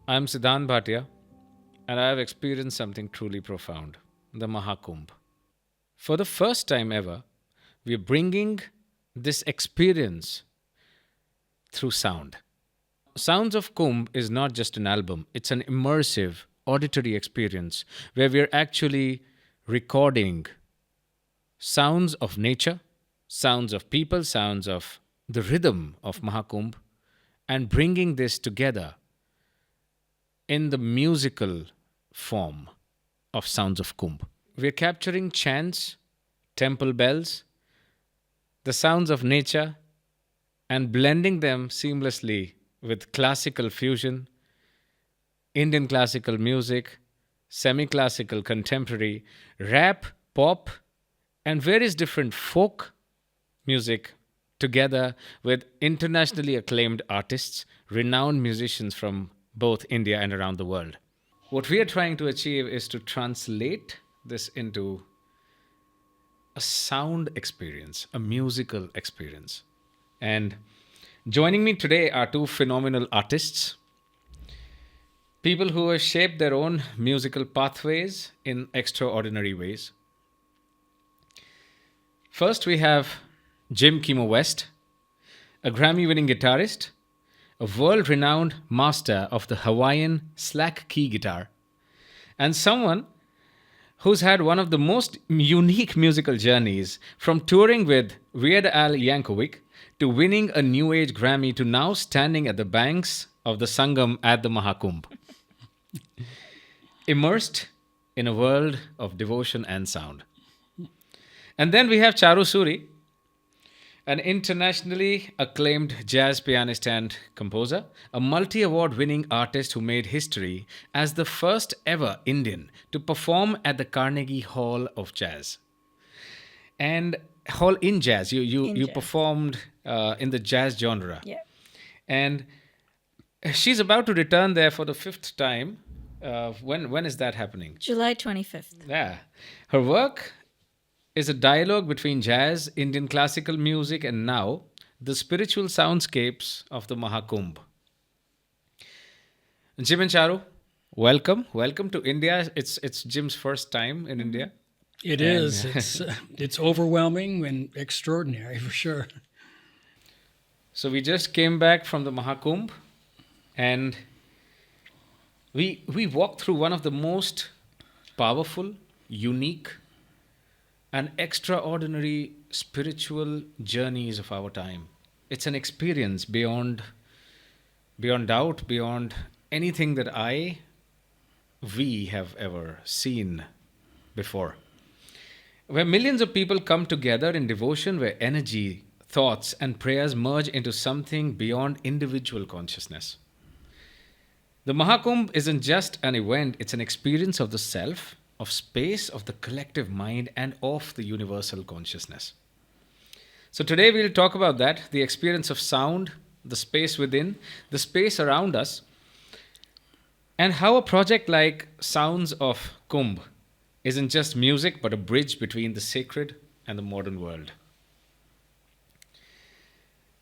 I'm Siddhan Bhatia, and I have experienced something truly profound, the Mahakumbh. For the first time ever, we are bringing this experience through sound. Sounds of Kumbh is not just an album, it's an immersive auditory experience where we are actually recording sounds of nature, sounds of people, sounds of the rhythm of Mahakumbh, and bringing this together in the musical form of Sounds of Kumbh. We're capturing chants, temple bells, the sounds of nature, and blending them seamlessly with classical fusion, Indian classical music, semi classical contemporary, rap, pop, and various different folk music together with internationally acclaimed artists, renowned musicians from both India and around the world. What we are trying to achieve is to translate this into a sound experience, a musical experience. And joining me today are two phenomenal artists, people who have shaped their own musical pathways in extraordinary ways. First, we have Jim Kimo West, a Grammy winning guitarist, a world renowned master of the Hawaiian slack key guitar, and someone who's had one of the most unique musical journeys from touring with Weird Al Yankovic to winning a New Age Grammy to now standing at the banks of the Sangam at the Mahakumbh. Immersed in a world of devotion and sound. And then we have Charu Suri, an internationally acclaimed jazz pianist and composer, a multi award winning artist who made history as the first ever Indian to perform at the Carnegie Hall of Jazz. And Hall in Jazz, you Jazz. performed in the jazz genre. Yeah. And she's about to return there for the fifth time. When is that happening? July 25th. Yeah. Her work is a dialogue between jazz, Indian classical music, and now the spiritual soundscapes of the Mahakumbh. Jim and Charu, welcome. Welcome to India. It's Jim's first time in India. It is. It's overwhelming and extraordinary for sure. So we just came back from the Mahakumbh, and we walked through one of the most powerful, unique, and extraordinary spiritual journeys of our time. It's an experience beyond doubt, beyond anything that we have ever seen before. Where millions of people come together in devotion, where energy, thoughts, and prayers merge into something beyond individual consciousness. The Mahakumbh isn't just an event, it's an experience of the self, of space, of the collective mind, and of the universal consciousness. So today we'll talk about that, the experience of sound, the space within, the space around us, and how a project like Sounds of Kumbh isn't just music but a bridge between the sacred and the modern world.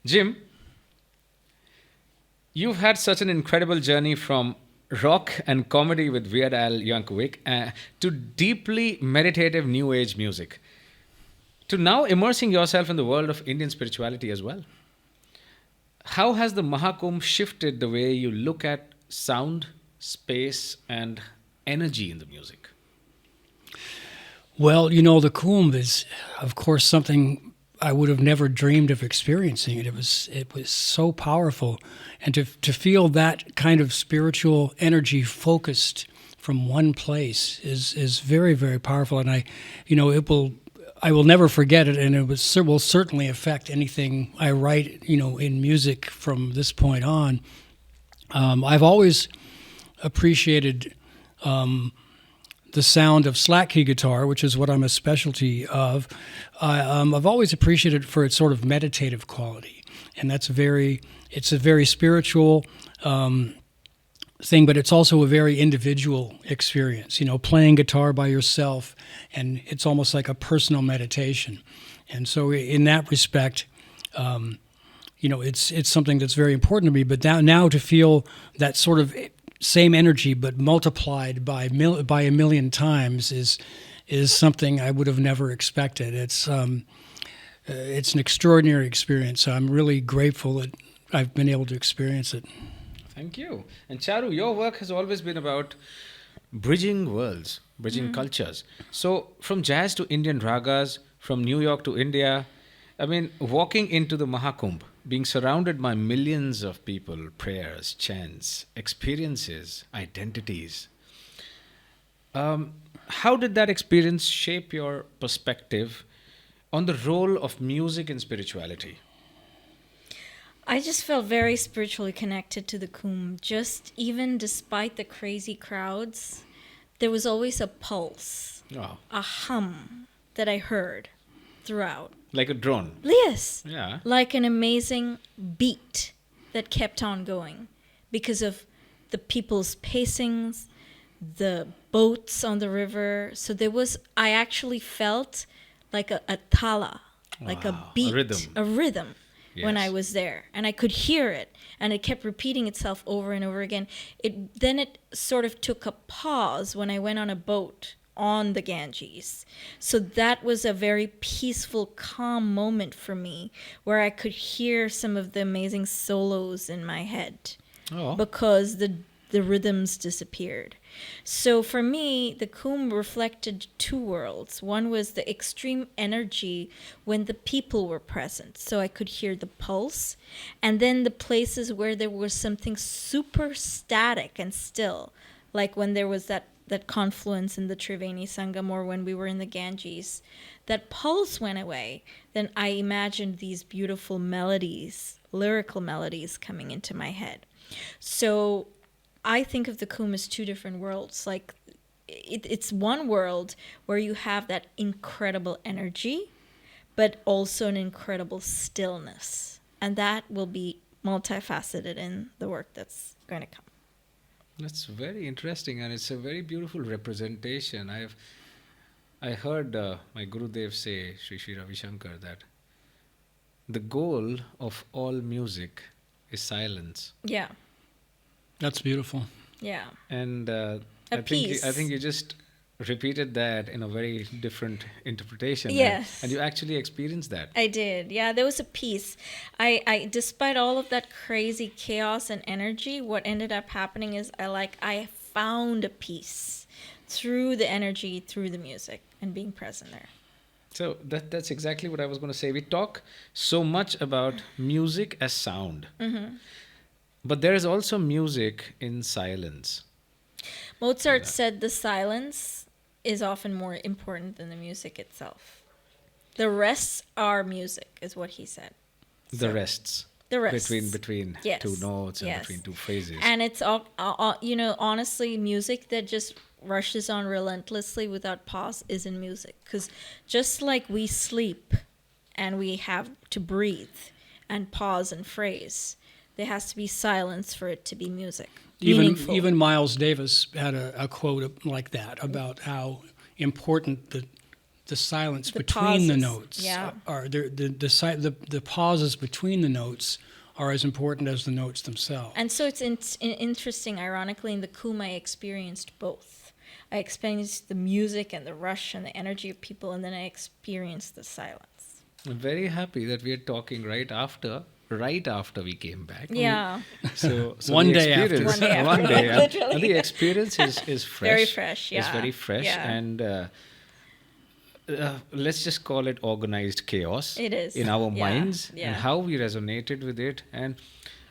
Jim, you've had such an incredible journey from rock and comedy with Weird Al Yankovic to deeply meditative New Age music, to now immersing yourself in the world of Indian spirituality as well. How has the Mahakumbh shifted the way you look at sound, space, and energy in the music? Well, the Kumbh is, of course, something I would have never dreamed of experiencing. It was so powerful, and to feel that kind of spiritual energy focused from one place is very, very powerful. And I will never forget it, and will certainly affect anything I write, in music from this point on. I've always appreciated the sound of slack key guitar, which is what I'm a specialty of. I've always appreciated it for its sort of meditative quality, and it's a very spiritual thing, but it's also a very individual experience. Playing guitar by yourself, and it's almost like a personal meditation. And so, in that respect, it's something that's very important to me. But now to feel that sort of same energy but multiplied by a million times is something I would have never expected. It's an extraordinary experience. I'm really grateful that I've been able to experience it. Thank you. And Charu, your work has always been about bridging worlds, bridging cultures. So, from jazz to Indian ragas, from New York to India, I mean, walking into the Mahakumbh, being surrounded by millions of people, prayers, chants, experiences, identities. How did that experience shape your perspective on the role of music in spirituality? I just felt very spiritually connected to the Kumbh. Just even despite the crazy crowds, there was always a pulse, Oh, a hum that I heard throughout. like a drone. Yes. Yeah. Like an amazing beat that kept on going because of the people's pacings, the boats on the river. So I actually felt like a thala, like a Wow, a beat, rhythm. when I Yes. was there. And I could hear it. And it kept repeating itself over and over again. Then it sort of took a pause when I went on a boat on the Ganges. So that was a very peaceful, calm moment for me where I could hear some of the amazing solos in my head Oh, because the rhythms disappeared. So for me, the Kumbh reflected two worlds. One was the extreme energy when the people were present, so I could hear the pulse, and then the places where there was something super static and still, like when there was that confluence in the Triveni Sangam or when we were in the Ganges, that pulse went away. Then I imagined these beautiful melodies, lyrical melodies coming into my head. So I think of the Kumbh as two different worlds. Like it's one world where you have that incredible energy, but also an incredible stillness. And that will be multifaceted in the work that's going to come. that's very interesting, and it's a very beautiful representation. I heard my Gurudev say, Sri Ravi Shankar, that the goal of all music is silence. Yeah. That's beautiful. Yeah. And A I piece. think you just repeated that in a very different interpretation. Yes. And you actually experienced that. I did. Yeah, there was a piece. I despite all of that crazy chaos and energy, what ended up happening is I found a peace through the energy, through the music and being present there. So that's exactly what I was going to say. We talk so much about music as sound. But there is also music in silence. Mozart said the silence is often more important than the music itself. The rests are music, is what he said. The So, rests. the rests. Between Yes. two notes and Yes. between two phrases. And it's all, honestly, music that just rushes on relentlessly without pause isn't music. Because just like we sleep and we have to breathe and pause and phrase, there has to be silence for it to be music. Meaningful. Even Miles Davis had a quote like that about how important the silence The between the pauses, notes yeah. are. The pauses between the notes are as important as the notes themselves. And so it's interesting, ironically, in the Kumbh, I experienced both. I experienced the music and the rush and the energy of people, and then I experienced the silence. I'm very happy that we are talking right after we came back. Yeah. So One the day after. experience- One day after, one day, and literally. the experience is fresh. Very fresh, It's yeah. very fresh, Yeah. and let's just call it organized chaos. It is. In our Yeah, minds yeah. and how we resonated with it. And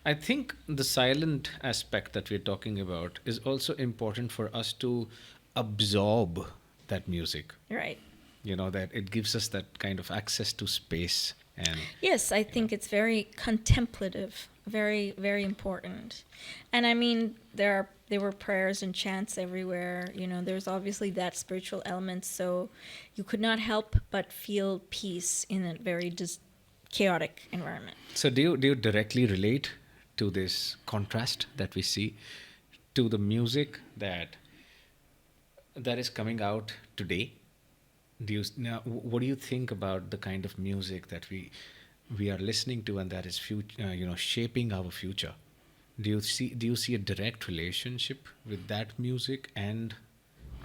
I think the silent aspect that we're talking about is also important for us to absorb that music. Right. That it gives us that kind of access to space. And Yes, I think it's very contemplative, very, very important. And I mean, there were prayers and chants everywhere. There's obviously that spiritual element. So you could not help but feel peace in a very chaotic environment. so do you directly relate to this contrast that we see to the music that is coming out today? What do you think about the kind of music that we are listening to and that is shaping our future? Do you see a direct relationship with that music and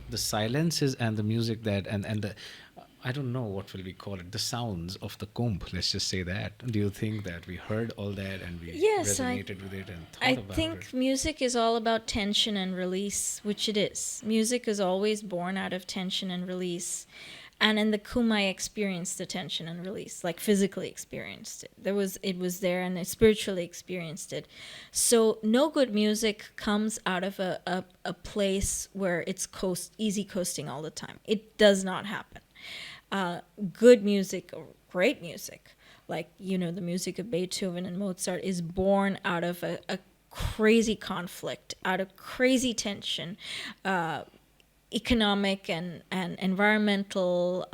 the silences and the music that and the I don't know what will we call it, the sounds of the Kumbh, let's just say that. Do you think that we heard all that and we Yes, resonated with it and thought I about think it? music is all about tension and release, which it is. Music is always born out of tension and release. And in the Kumbh, I experienced the tension and release, like physically experienced it. It was there, and I spiritually experienced it. So no good music comes out of a place where it's easy coasting all the time. It does not happen. Good music or great music, like, the music of Beethoven and Mozart, is born out of a crazy conflict, out of crazy tension, economic and environmental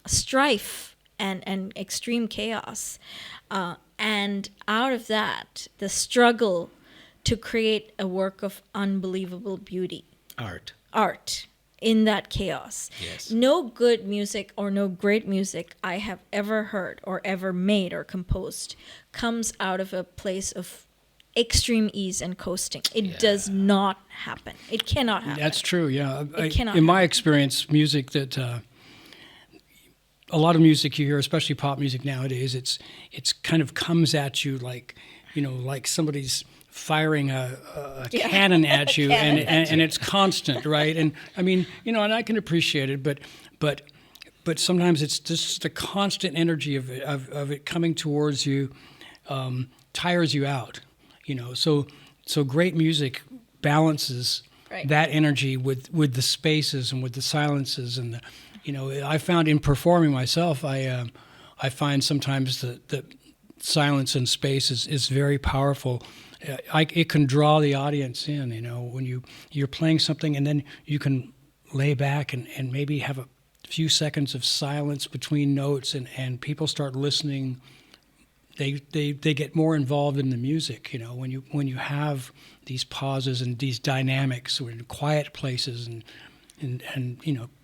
strife and extreme chaos. And out of that, the struggle to create a work of unbelievable beauty. Art in that chaos. Yes. No good music or no great music I have ever heard or ever made or composed comes out of a place of extreme ease and coasting. It does not happen. It cannot happen. That's true. Yeah, It cannot in my happen. experience, music that a lot of music you hear, especially pop music nowadays, it's kind of comes at you like like somebody's firing a cannon at you, and it's constant, right? And I mean, and I can appreciate it, but sometimes it's just the constant energy of it coming towards you tires you out. So great music balances Right. that energy with the spaces and with the silences and I found in performing myself, I find sometimes the silence and space is very powerful. It can draw the audience in. When you're playing something and then you can lay back and maybe have a few seconds of silence between notes and people start listening. They get more involved in the music, when you have these pauses and these dynamics or in quiet places and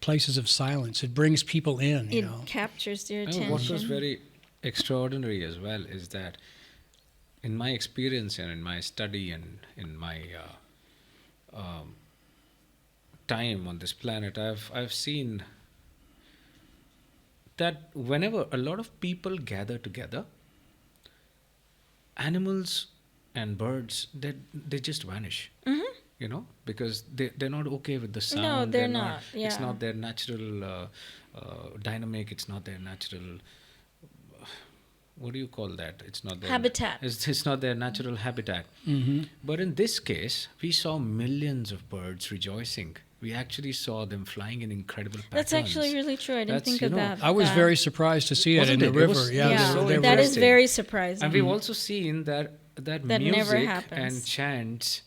places of silence. It brings people in, It captures their attention. What was very extraordinary as well is that in my experience and in my study and in my time on this planet, I've seen that whenever a lot of people gather together, animals and birds, they just vanish. Because they're not okay with the sound. No, they're not. It's Yeah. not their natural dynamic. It's not their natural. What do you call that? It's not their Habitat. It's not their natural habitat. But in this case, we saw millions of birds rejoicing. We actually saw them flying in incredible patterns. That's actually really true. I didn't That's, think you of know, that. I was very surprised to see it in Wasn't the it? It river. was- Yeah, it was so they were- that is interesting. very surprising. And we've also seen that That music never happens. and chants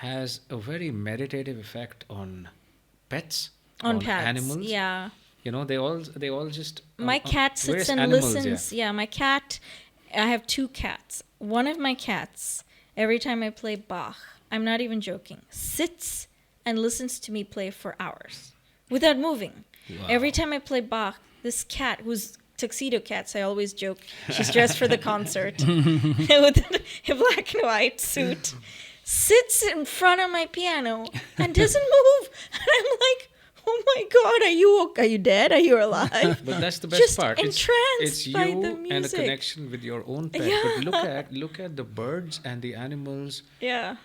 has a very meditative effect on pets, on pets. animals. Yeah. They all just My cat various sits and animals, listens. Yeah, my cat. I have two cats. One of my cats, every time I play Bach, I'm not even joking, sits and listens to me play for hours without moving. Wow. Every time I play Bach, this cat, who's tuxedo cats, I always joke, she's dressed for the concert with a black and white suit, sits in front of my piano and doesn't move. And I'm like, oh my God, are you dead? Are you alive? But that's the best Just part. entranced It's by you the and a music. connection with your own pet. Yeah. But look at the birds and the animals Yeah.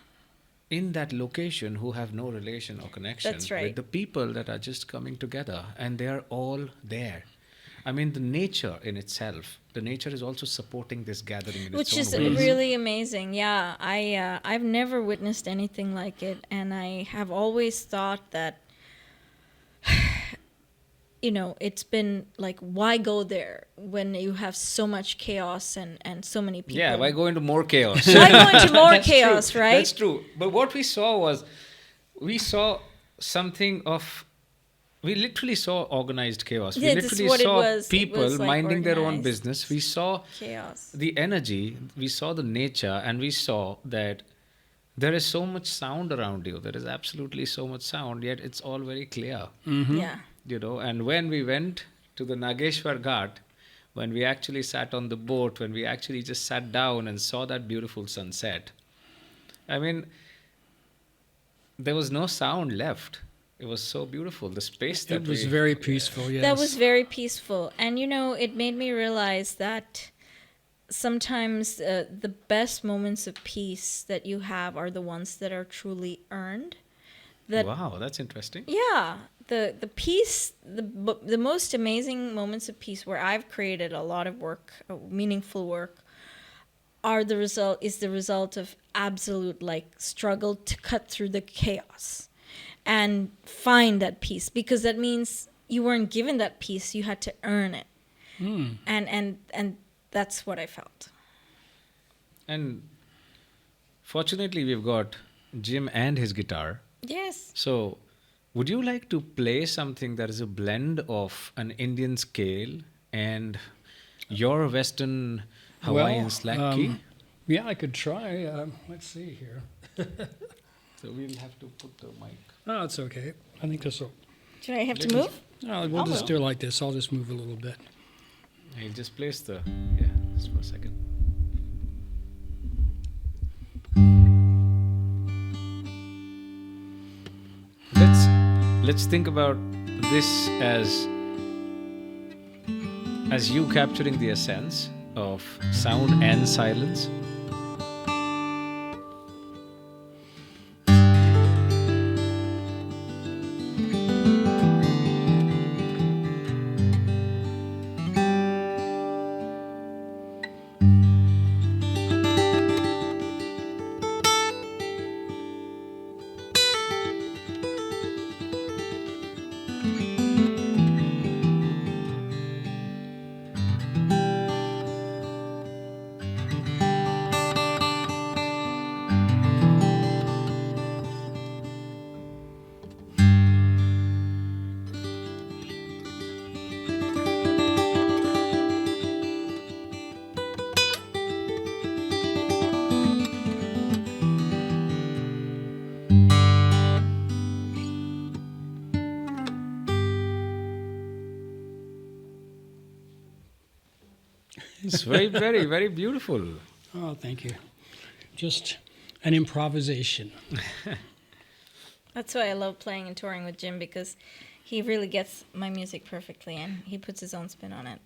in that location who have no relation or connection That's right. with the people that are just coming together, and they are all there. I mean, the nature in itself, the nature is also supporting this gathering in Which its is own ways. really amazing. Yeah, I've never witnessed anything like it, and I have always thought that it's been like, why go there when you have so much chaos and so many people? Yeah, why go into more chaos? Why go into more That's chaos, true. right? That's true. But what we saw something of. We literally saw organized chaos. Yeah, We that's literally what it saw was. It people was, like, minding their own organized business. We saw chaos. the energy, we saw the nature, and we saw that there is so much sound around you. There is absolutely so much sound, yet it's all very clear. Yeah. And when we went to the Nageshwar Ghat, when we actually sat on the boat, when we actually just sat down and saw that beautiful sunset, I mean, there was no sound left. It was so beautiful. The space that It was we, very peaceful, yes. That was very peaceful. And, it made me realize that sometimes the best moments of peace that you have are the ones that are truly earned. That wow, that's interesting. Yeah, the peace, the most amazing moments of peace where I've created a lot of work, meaningful work, is the result of absolute struggle to cut through the chaos and find that peace, because that means you weren't given that peace, you had to earn it. And that's what I felt. And fortunately, we've got Jim and his guitar. Yes. So, would you like to play something that is a blend of an Indian scale and your Western Hawaiian slack key? Yeah, I could try. Let's see here. So we'll have to put the mic. Oh, it's okay. I think this will. Do I have to move? No, we'll just do it like this. I'll just move a little bit. I'll just place just for a second. Let's think about this as you capturing the essence of sound and silence. It's very, very, very beautiful. Oh, thank you. Just an improvisation. That's why I love playing and touring with Jim, because he really gets my music perfectly and he puts his own spin on it.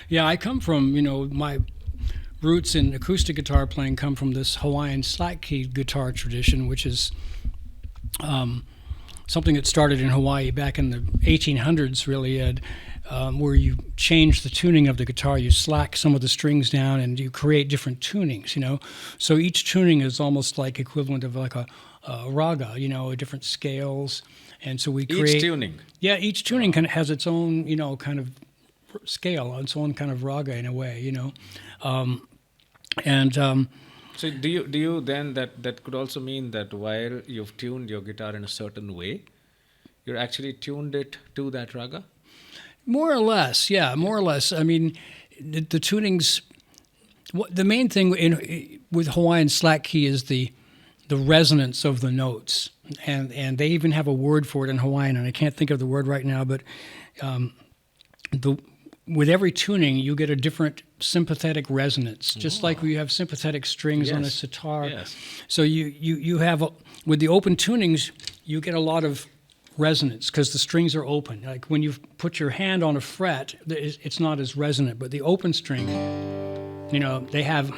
Yeah, I come from, my roots in acoustic guitar playing come from this Hawaiian slack key guitar tradition, which is something that started in Hawaii back in the 1800s, really, Ed, where you change the tuning of the guitar. You slack some of the strings down and you create different tunings, So each tuning is almost like equivalent of like a raga, different scales. And so we create... Each tuning? Yeah, each tuning has its own, kind of scale, its own kind of raga in a way, So do you then, that could also mean that while you've tuned your guitar in a certain way, you're actually tuned it to that raga? More or less, yeah, more or less. I mean, the tunings, the main thing with Hawaiian slack key is the resonance of the notes. And they even have a word for it in Hawaiian, and I can't think of the word right now, but with every tuning, you get a different sympathetic resonance, just like we have sympathetic strings on a sitar. Yes. So you have, with the open tunings, you get a lot of resonance because the strings are open. Like when you put your hand on a fret, it's not as resonant, but the open string, they have...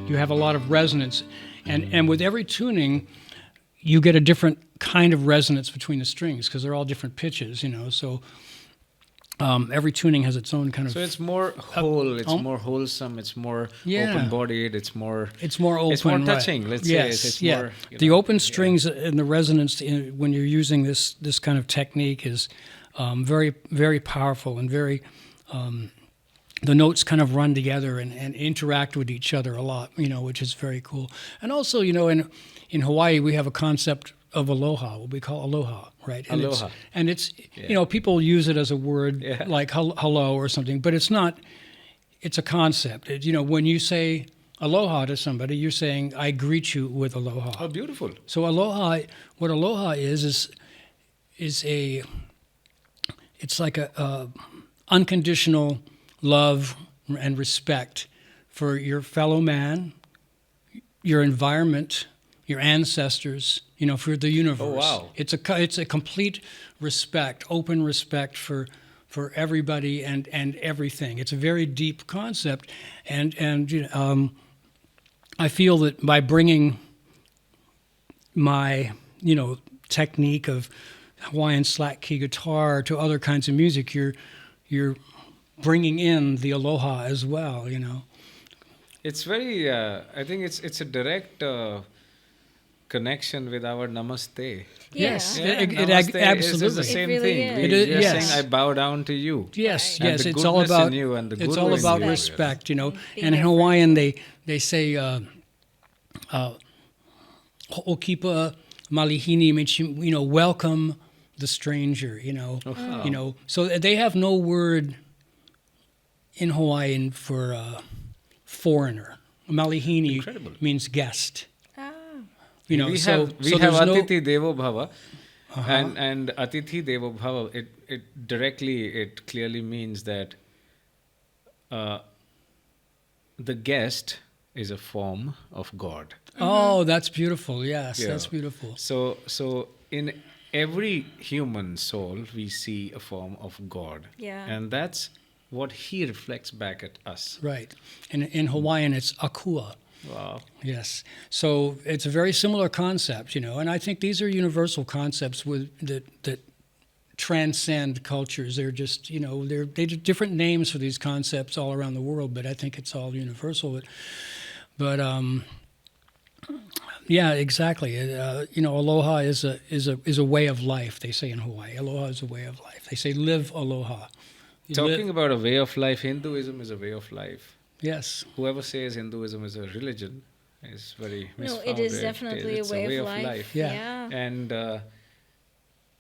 You have a lot of resonance. And with every tuning, you get a different kind of resonance between the strings because they're all different pitches, So every tuning has its own kind of... So it's more whole, it's more wholesome, it's more open-bodied, it's more... It's more open, it's more right. touching, let's say. It's more... The open strings and the resonance when you're using this kind of technique is very, very powerful and very... the notes kind of run together and interact with each other a lot, which is very cool. And also, in Hawaii, we have a concept of aloha, what we call aloha, right? And Aloha. It's people use it as a word like hello or something, but it's not, it's a concept. When you say aloha to somebody, you're saying, I greet you with aloha. Oh, beautiful. So what aloha is it's like unconditional love and respect for your fellow man, your environment, your ancestors, for the universe. Oh, wow. It's a complete respect, open respect for everybody and everything. It's a very deep concept, and I feel that by bringing my technique of Hawaiian slack key guitar to other kinds of music, you're bringing in the aloha as well. It's very, I think it's a direct connection with our namaste. Yeah. Yes, Yeah, it namaste absolutely is the same really thing. is. It is, You're yes. saying, I bow down to you. Yes, And yes, the it's all goodness about in you and the it's guru all in about you. respect, Being And in Hawaiian, they say "ho'okipa malihini," which welcome the stranger. Oh. So they have no word in Hawaiian for foreigner. Malihini Incredible. means guest. Ah. We So have there's no- Atithi Devo Bhava, and Atithi Devo Bhava. It clearly means that the guest is a form of God. Oh, that's beautiful. Yes, Yeah. that's beautiful. So in every human soul, we see a form of God. Yeah. And that's what he reflects back at us. Right. And in Hawaiian, it's akua. Wow. Yes. So it's a very similar concept, and I think these are universal concepts that transcend cultures. They're just, they have different names for these concepts all around the world, but I think it's all universal. But yeah, exactly. Aloha is a way of life. They say in Hawaii, aloha is a way of life. They say live aloha. You Talking live- about a way of life, Hinduism is a way of life. Yes. Whoever says Hinduism is a religion is very No, misfounded. it is definitely It's a way of life. Yeah. And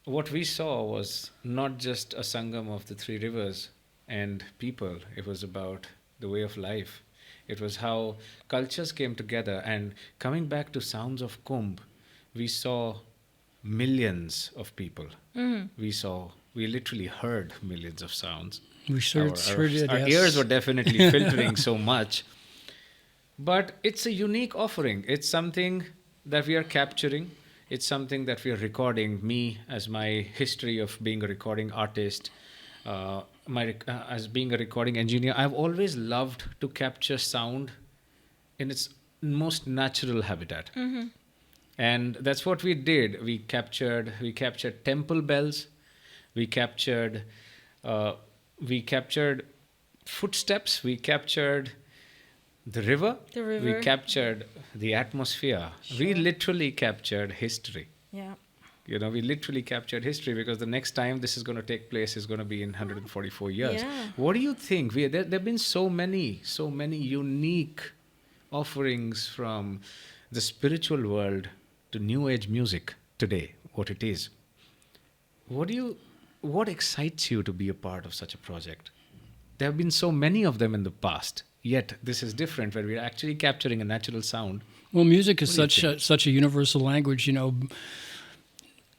what we saw was not just a sangam of the three rivers and people. It was about the way of life. It was how cultures came together. And coming back to Sounds of Kumbh, we saw millions of people. We literally heard millions of sounds. We sure did. Our yes. ears were definitely filtering so much. But it's a unique offering. It's something that we are capturing. It's something that we are recording. Me, as my history of being a recording artist, as being a recording engineer, I've always loved to capture sound in its most natural habitat. And that's what we did. We captured temple bells. We captured footsteps. We captured the river. We captured the atmosphere. We literally captured history. Yeah. We literally captured history because the next time this is going to take place is going to be in 144 years. Yeah. What do you think? There have been so many unique offerings from the spiritual world to new age music today, what it is. What excites you to be a part of such a project? There have been so many of them in the past, yet this is different where we're actually capturing a natural sound. Well, music is What do you think? such a universal language,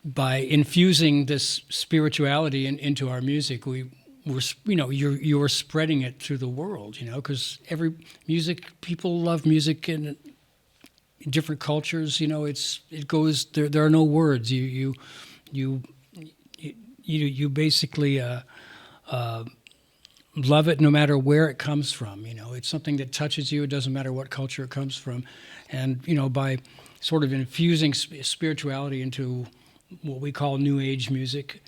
by infusing this spirituality into our music, you're spreading it through the world, because people love music in different cultures. It goes there. There are no words. You basically love it no matter where it comes from. It's something that touches you. It doesn't matter what culture it comes from, and by sort of infusing spirituality into what we call new age music,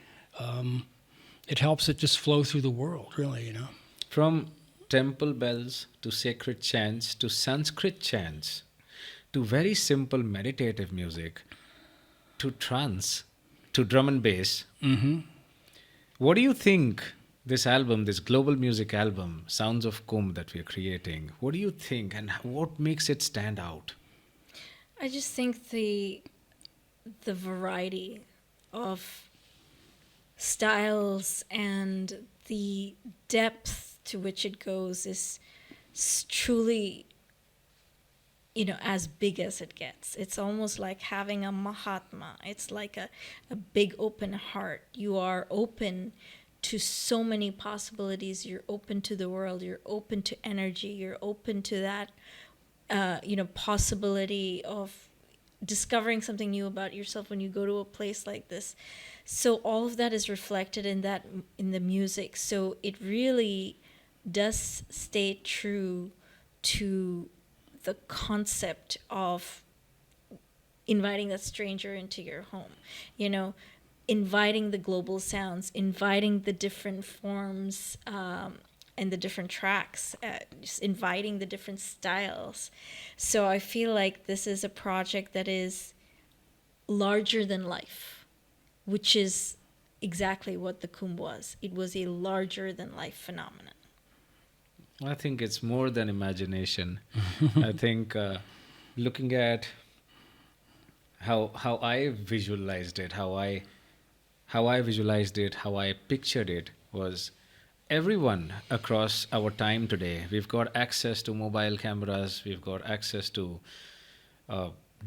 it helps it just flow through the world, really. From temple bells to sacred chants to Sanskrit chants to very simple meditative music to trance to drum and bass. Mm-hmm. What do you think this album, this global music album, Sounds of Kumbh that we are creating, what do you think and what makes it stand out? I just think the variety of styles and the depth to which it goes is truly, as big as it gets. It's almost like having a Mahatma. It's like a big open heart. You are open to so many possibilities. You're open to the world. You're open to energy. You're open to that, possibility of discovering something new about yourself when you go to a place like this. So all of that is reflected in the music. So it really does stay true to the concept of inviting that stranger into your home, inviting the global sounds, inviting the different forms, and the different tracks, just inviting the different styles. So I feel like this is a project that is larger than life, which is exactly what the Kumbh was. It was a larger than life phenomenon. I think it's more than imagination. I think looking at how I visualized it, how I visualized it, how I pictured it was everyone across our time today. We've got access to mobile cameras, we've got access to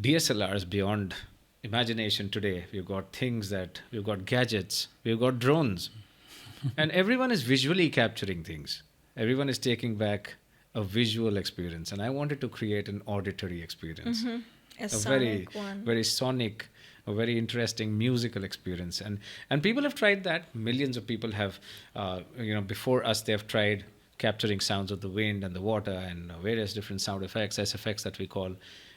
DSLRs beyond imagination today. We've got we've got gadgets, we've got drones. And everyone is visually capturing things. Everyone is taking back a visual experience. And I wanted to create an auditory experience. Mm-hmm. A very, sonic one. very sonic, a very interesting musical experience. And people have tried that. Millions of people have, before us, they have tried capturing sounds of the wind and the water and various different sound effects, SFX that we call,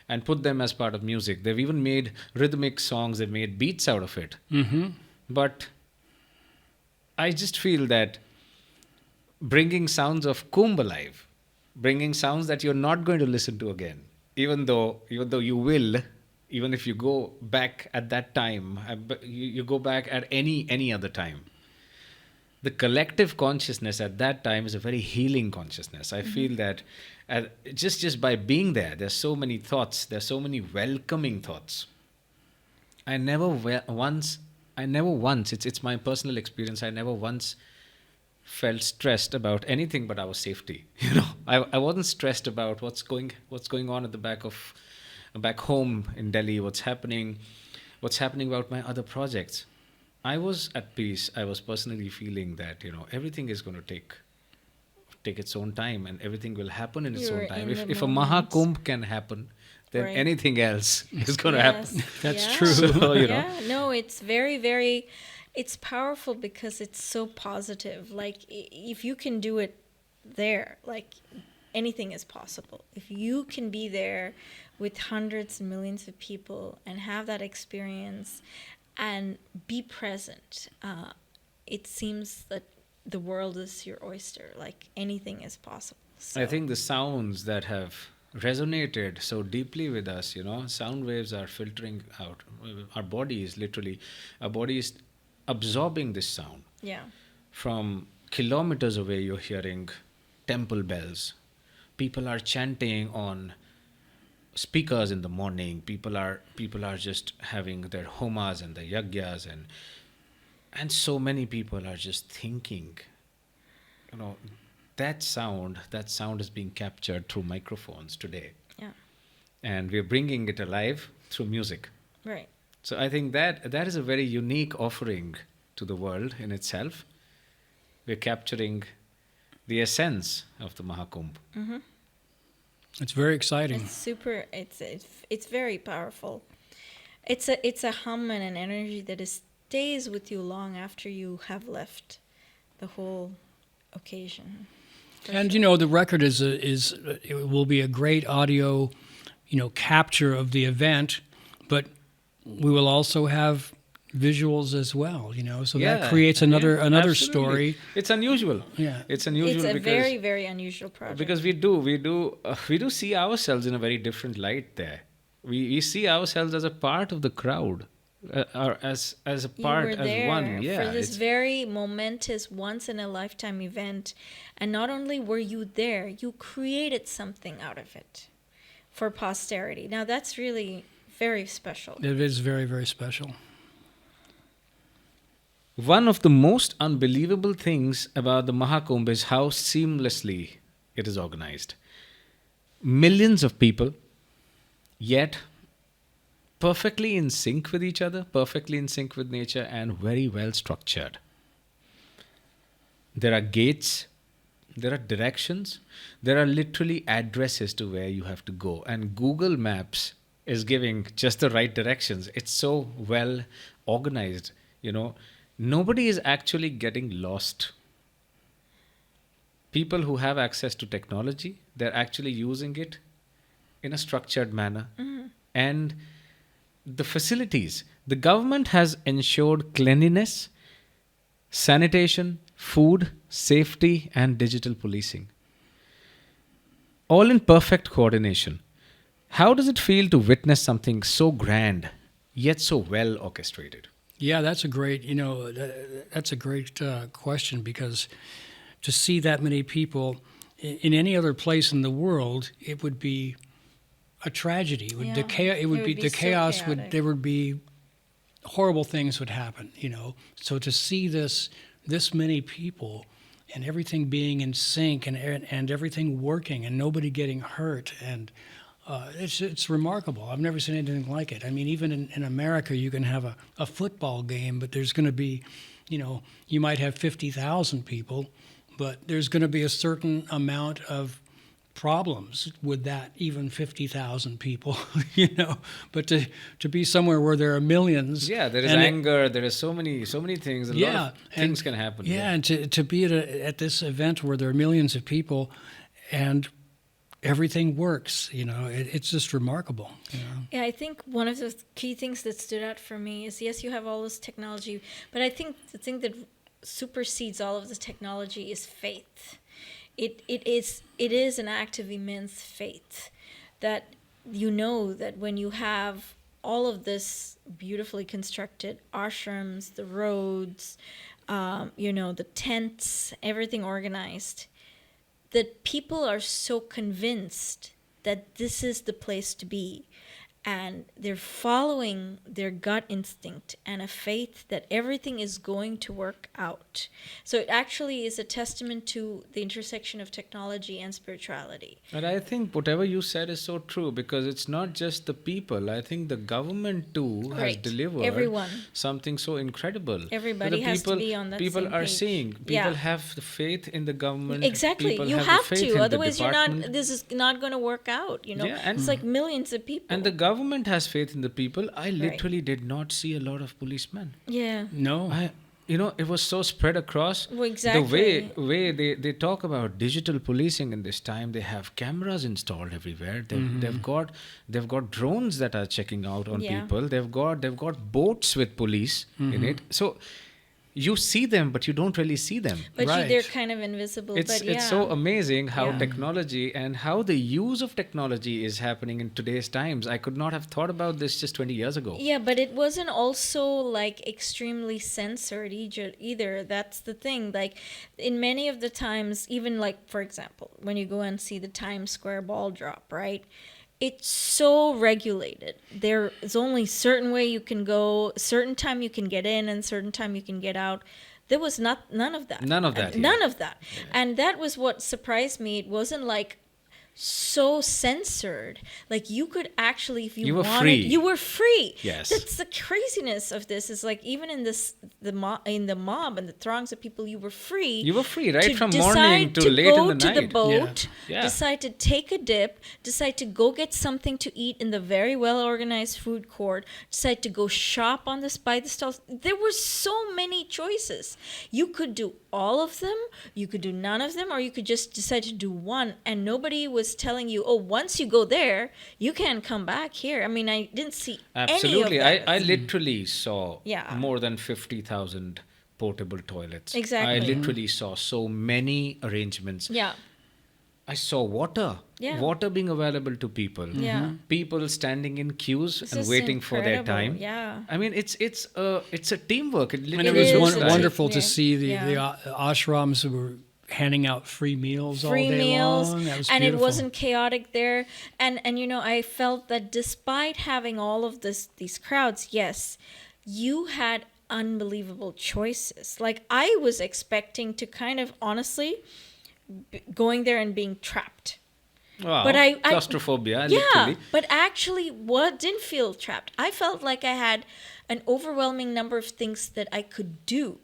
and put them as part of music. They've even made rhythmic songs, they've made beats out of it. Mm-hmm. But I just feel that bringing sounds of Kumbh alive, bringing sounds that you're not going to listen to again, even though you will, even if you go back at that time, you go back at any other time. The collective consciousness at that time is a very healing consciousness. I feel that just by being there's so many thoughts, there's so many welcoming thoughts. I never once, it's my personal experience, I never once felt stressed about anything but our safety. I wasn't stressed about what's going on at the back home in Delhi, what's happening about my other projects. I was at peace. I was personally feeling that everything is going to take its own time, and everything will happen in its own time. If a Mahakumbh can happen, then Right. anything else is going to happen. That's Yeah. true. So, Yeah, no, it's very, very, it's powerful because it's so positive. Like, if you can do it there, like, anything is possible. If you can be there with hundreds and millions of people and have that experience and be present, it seems that the world is your oyster. Like, anything is possible. So, I think the sounds that have resonated so deeply with us, sound waves are filtering out. Our body is absorbing this sound. yeah. From kilometers away, you're hearing temple bells. People are chanting on speakers in the morning. People are just having their homas and their yagyas, and so many people are just thinking. That sound is being captured through microphones today, Yeah. and we're bringing it alive through music. Right. So I think that is a very unique offering to the world in itself. We're capturing the essence of the Mahakumbh. Mm-hmm. It's very exciting. It's super. It's very powerful. It's a hum and an energy that stays with you long after you have left the whole occasion. For And sure. the record it will be a great audio, capture of the event, but we will also have visuals as well. So that creates another absolutely. story. It's unusual. Yeah. It's unusual It's a because very, very unusual project. because we do see ourselves in a very different light there. We see ourselves as a part of the crowd, or as a you part, were as there one. Yeah, for this it's- very momentous, once in a lifetime event, and not only were you there, you created something out of it for posterity. Now that's really very special. It is very, very special. One of the most unbelievable things about the Mahakumbh is how seamlessly it is organized. Millions of people, yet perfectly in sync with each other, perfectly in sync with nature, and very well structured. There are gates, there are directions, there are literally addresses to where you have to go. And Google Maps is giving just the right directions. It's so well organized, you know. Nobody is actually getting lost. People who have access to technology, they're actually using it in a structured manner. And the facilities, the government has ensured cleanliness, sanitation, food, safety, and digital policing, all in perfect coordination. How does it feel to witness something so grand, yet so well orchestrated? Yeah, that's a great, that's a great question, because to see that many people in any other place in the world, it would be a tragedy. It would, the chaos, it would be the so chaos would chaotic. there would be horrible things would happen. So to see this many people and everything being in sync and everything working and nobody getting hurt, and it's remarkable. I've never seen anything like it. I mean, even in America, you can have a football game, but there's going to be, you might have 50,000 people, but there's going to be a certain amount of problems with that, even 50,000 people, But to be somewhere where there are millions. Yeah, there is and anger, there is so many things, a lot of things can happen. Yeah, and to be at this event where there are millions of people and everything works, it's just remarkable. Yeah, I think one of the key things that stood out for me is, yes, you have all this technology, but I think the thing that supersedes all of the technology is faith. It is an act of immense faith that that when you have all of this beautifully constructed ashrams, the roads, the tents, everything organized, that people are so convinced that this is the place to be, and they're following their gut instinct and a faith that everything is going to work out. So it actually is a testament to the intersection of technology and spirituality. And I think whatever you said is so true, because it's not just the people. I think the government too has Right. delivered Everyone. something so incredible. Everybody The has to be on that People same are page. seeing. People Yeah. have the faith in the government. Exactly. People You the have faith in to. the Otherwise, department. this is not going to work out. Yeah, and- It's like millions of people. And the government has faith in the people. I literally did not see a lot of policemen. yeah. No. It was so spread across. Well, exactly. The way they talk about digital policing in this time, they have cameras installed everywhere. They've got drones that are checking out on Yeah. people. They've got boats with police in it. So you see them, but you don't really see them. But Right. they're kind of invisible. It's so amazing how Yeah. technology and how the use of technology is happening in today's times. I could not have thought about this just 20 years ago. Yeah, but it wasn't also like extremely censored either. That's the thing. Like in many of the times, even like, for example, when you go and see the Times Square ball drop, right? It's so regulated. There is only certain way you can go, certain time you can get in, and certain time you can get out. There was none of that. None of that, None yeah. of that. And that was what surprised me. It wasn't like so censored. Like you could actually, if you were wanted, free. you were free. Yes. That's the craziness of this. Is like even in the mob and the throngs of people, you were free. You were free, right? to From decide morning to late go in the to the night. boat, Yeah. decide to take a dip, decide to go get something to eat in the very well organized food court, decide to go shop on this by the stalls. There were so many choices. You could do all of them, you could do none of them, or you could just decide to do one, and nobody was telling you, oh, once you go there, you can't come back here. I mean, I didn't see Absolutely. any of that. I literally saw Yeah. more than 50,000 portable toilets. Exactly. I literally saw so many arrangements. Yeah. I saw water. Yeah. Water being available to people. Yeah. People standing in queues This and is waiting for their incredible. time. Yeah. I mean, it's a teamwork. It And literally it was is, looks it's like. wonderful to yeah. see the Yeah. ashrams who were handing out free meals all Free day meals, long. That was and it beautiful. wasn't chaotic there. And I felt that despite having all of these crowds, yes, you had unbelievable choices. Like I was expecting to kind of honestly going there and being trapped. Wow. But I claustrophobia, yeah, literally. but actually didn't feel trapped. I felt like I had an overwhelming number of things that I could do.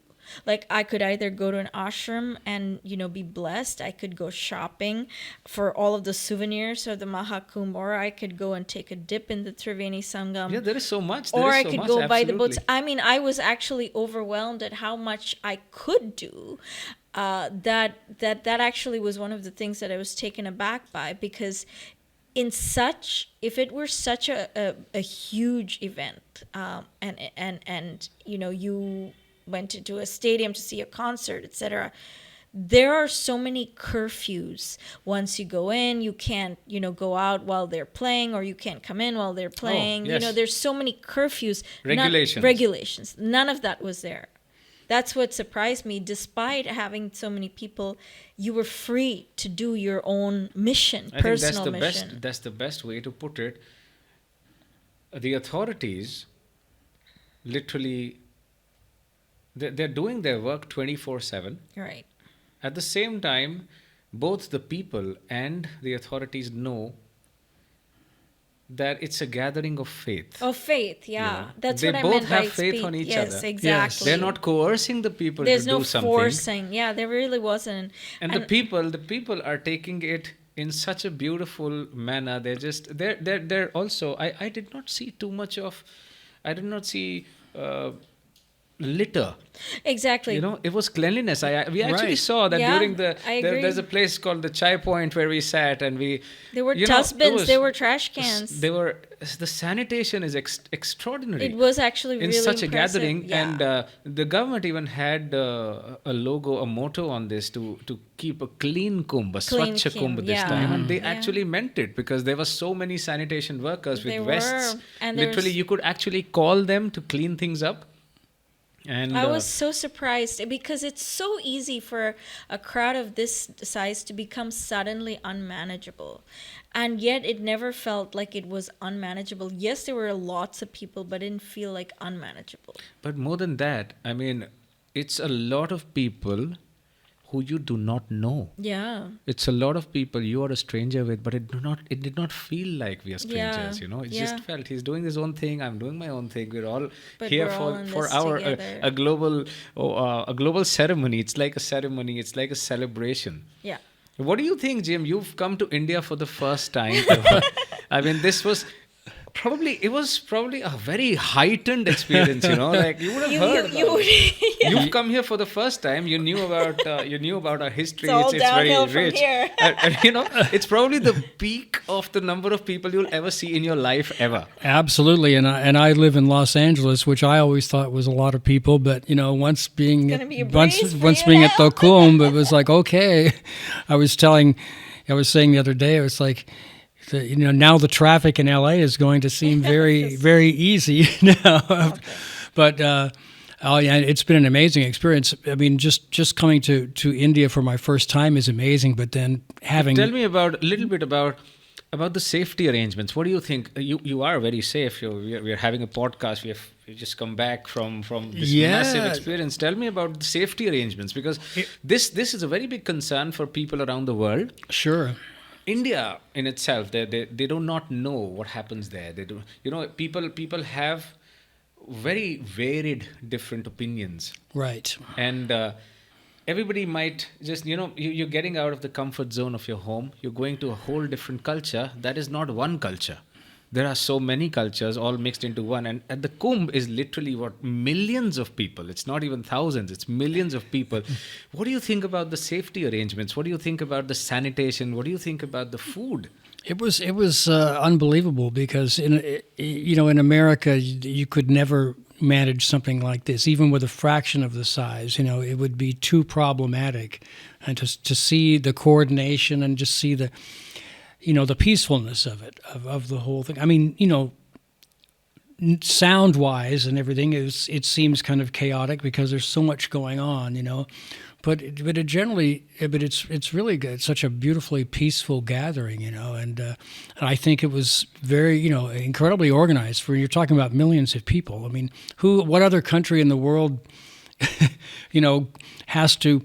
Like I could either go to an ashram and, be blessed. I could go shopping for all of the souvenirs of the Mahakumbh, or I could go and take a dip in the Triveni Sangam. Yeah, there is so much. Or I could go buy the boats. I mean, I was actually overwhelmed at how much I could do. That actually was one of the things that I was taken aback by, because if it were such a huge event, and you went into a stadium to see a concert, etc., there are so many curfews. Once you go in, you can't, go out while they're playing, or you can't come in while they're playing. Yes. There's so many curfews. Regulations. None of that was there. That's what surprised me. Despite having so many people, you were free to do your own mission, personal mission. That's the best way to put it. The authorities, literally, they're doing their work 24/7. Right. At the same time, both the people and the authorities know that it's a gathering of faith. Of faith, yeah. That's they what I meant by both have faith on each other. Yes, exactly. They're not coercing the people There's to do no something. forcing. Yeah, there really wasn't. And the people are taking it in such a beautiful manner. They're also. I did not see too much of. I did not see litter. Exactly. It was cleanliness. We actually Right. saw that Yeah, during I agree. there's a place called the Chai Point where we sat, and There were dustbins, there were trash cans. The sanitation is extraordinary. It was actually in really such a impressive. gathering, Yeah. and the government even had a logo, a motto on this to keep a clean kumbh, a Clean Swachh kumbh, kumbh this yeah. time, and they Yeah. actually meant it, because there were so many sanitation workers with They vests. were, and there Literally, was- you could actually call them to clean things up. And I was so surprised, because it's so easy for a crowd of this size to become suddenly unmanageable. And yet it never felt like it was unmanageable. Yes, there were lots of people, but it didn't feel like unmanageable. But more than that, I mean, it's a lot of people who you do not know. Yeah. It's a lot of people you are a stranger with, but it did not feel like we are strangers. Yeah. It Yeah. just felt he's doing his own thing, I'm doing my own thing. We're all But here we're all in for this our together. a global ceremony. It's like a ceremony. It's like a celebration. Yeah. What do you think, Jim? You've come to India for the first time. I mean, it was probably a very heightened experience, like you would have heard about it. You've come here for the first time. You knew about our history. It's all downhill very rich. from here. and it's probably the peak of the number of people you'll ever see in your life ever. Absolutely, and I live in Los Angeles, which I always thought was a lot of people, but once being gonna be a breeze for once you being at now. the Kumbh, it was like okay. I was saying the other day, it was like, now the traffic in LA is going to seem very, very easy now. Okay. But it's been an amazing experience. I mean, just coming to India for my first time is amazing. But then having Tell me a little bit about the safety arrangements. What do you think? You are very safe. We are having a podcast. We just come back from this massive experience. Tell me about the safety arrangements, because this is a very big concern for people around the world. Sure. India in itself, they do not know what happens there. They do, people have very varied different opinions. Right. And everybody might just, you're getting out of the comfort zone of your home. You're going to a whole different culture. That is not one culture. There are so many cultures all mixed into one. And the Kumbh is literally millions of people. It's not even thousands. It's millions of people. What do you think about the safety arrangements? What do you think about the sanitation? What do you think about the food? It was unbelievable, because in America you could never manage something like this, even with a fraction of the size. It would be too problematic, and to see the coordination and just see the peacefulness of it, of the whole thing. I mean, sound-wise and everything, it seems kind of chaotic because there's so much going on, But it's really good. It's such a beautifully peaceful gathering, and I think it was very, incredibly organized. You're talking about millions of people. I mean, what other country in the world, has to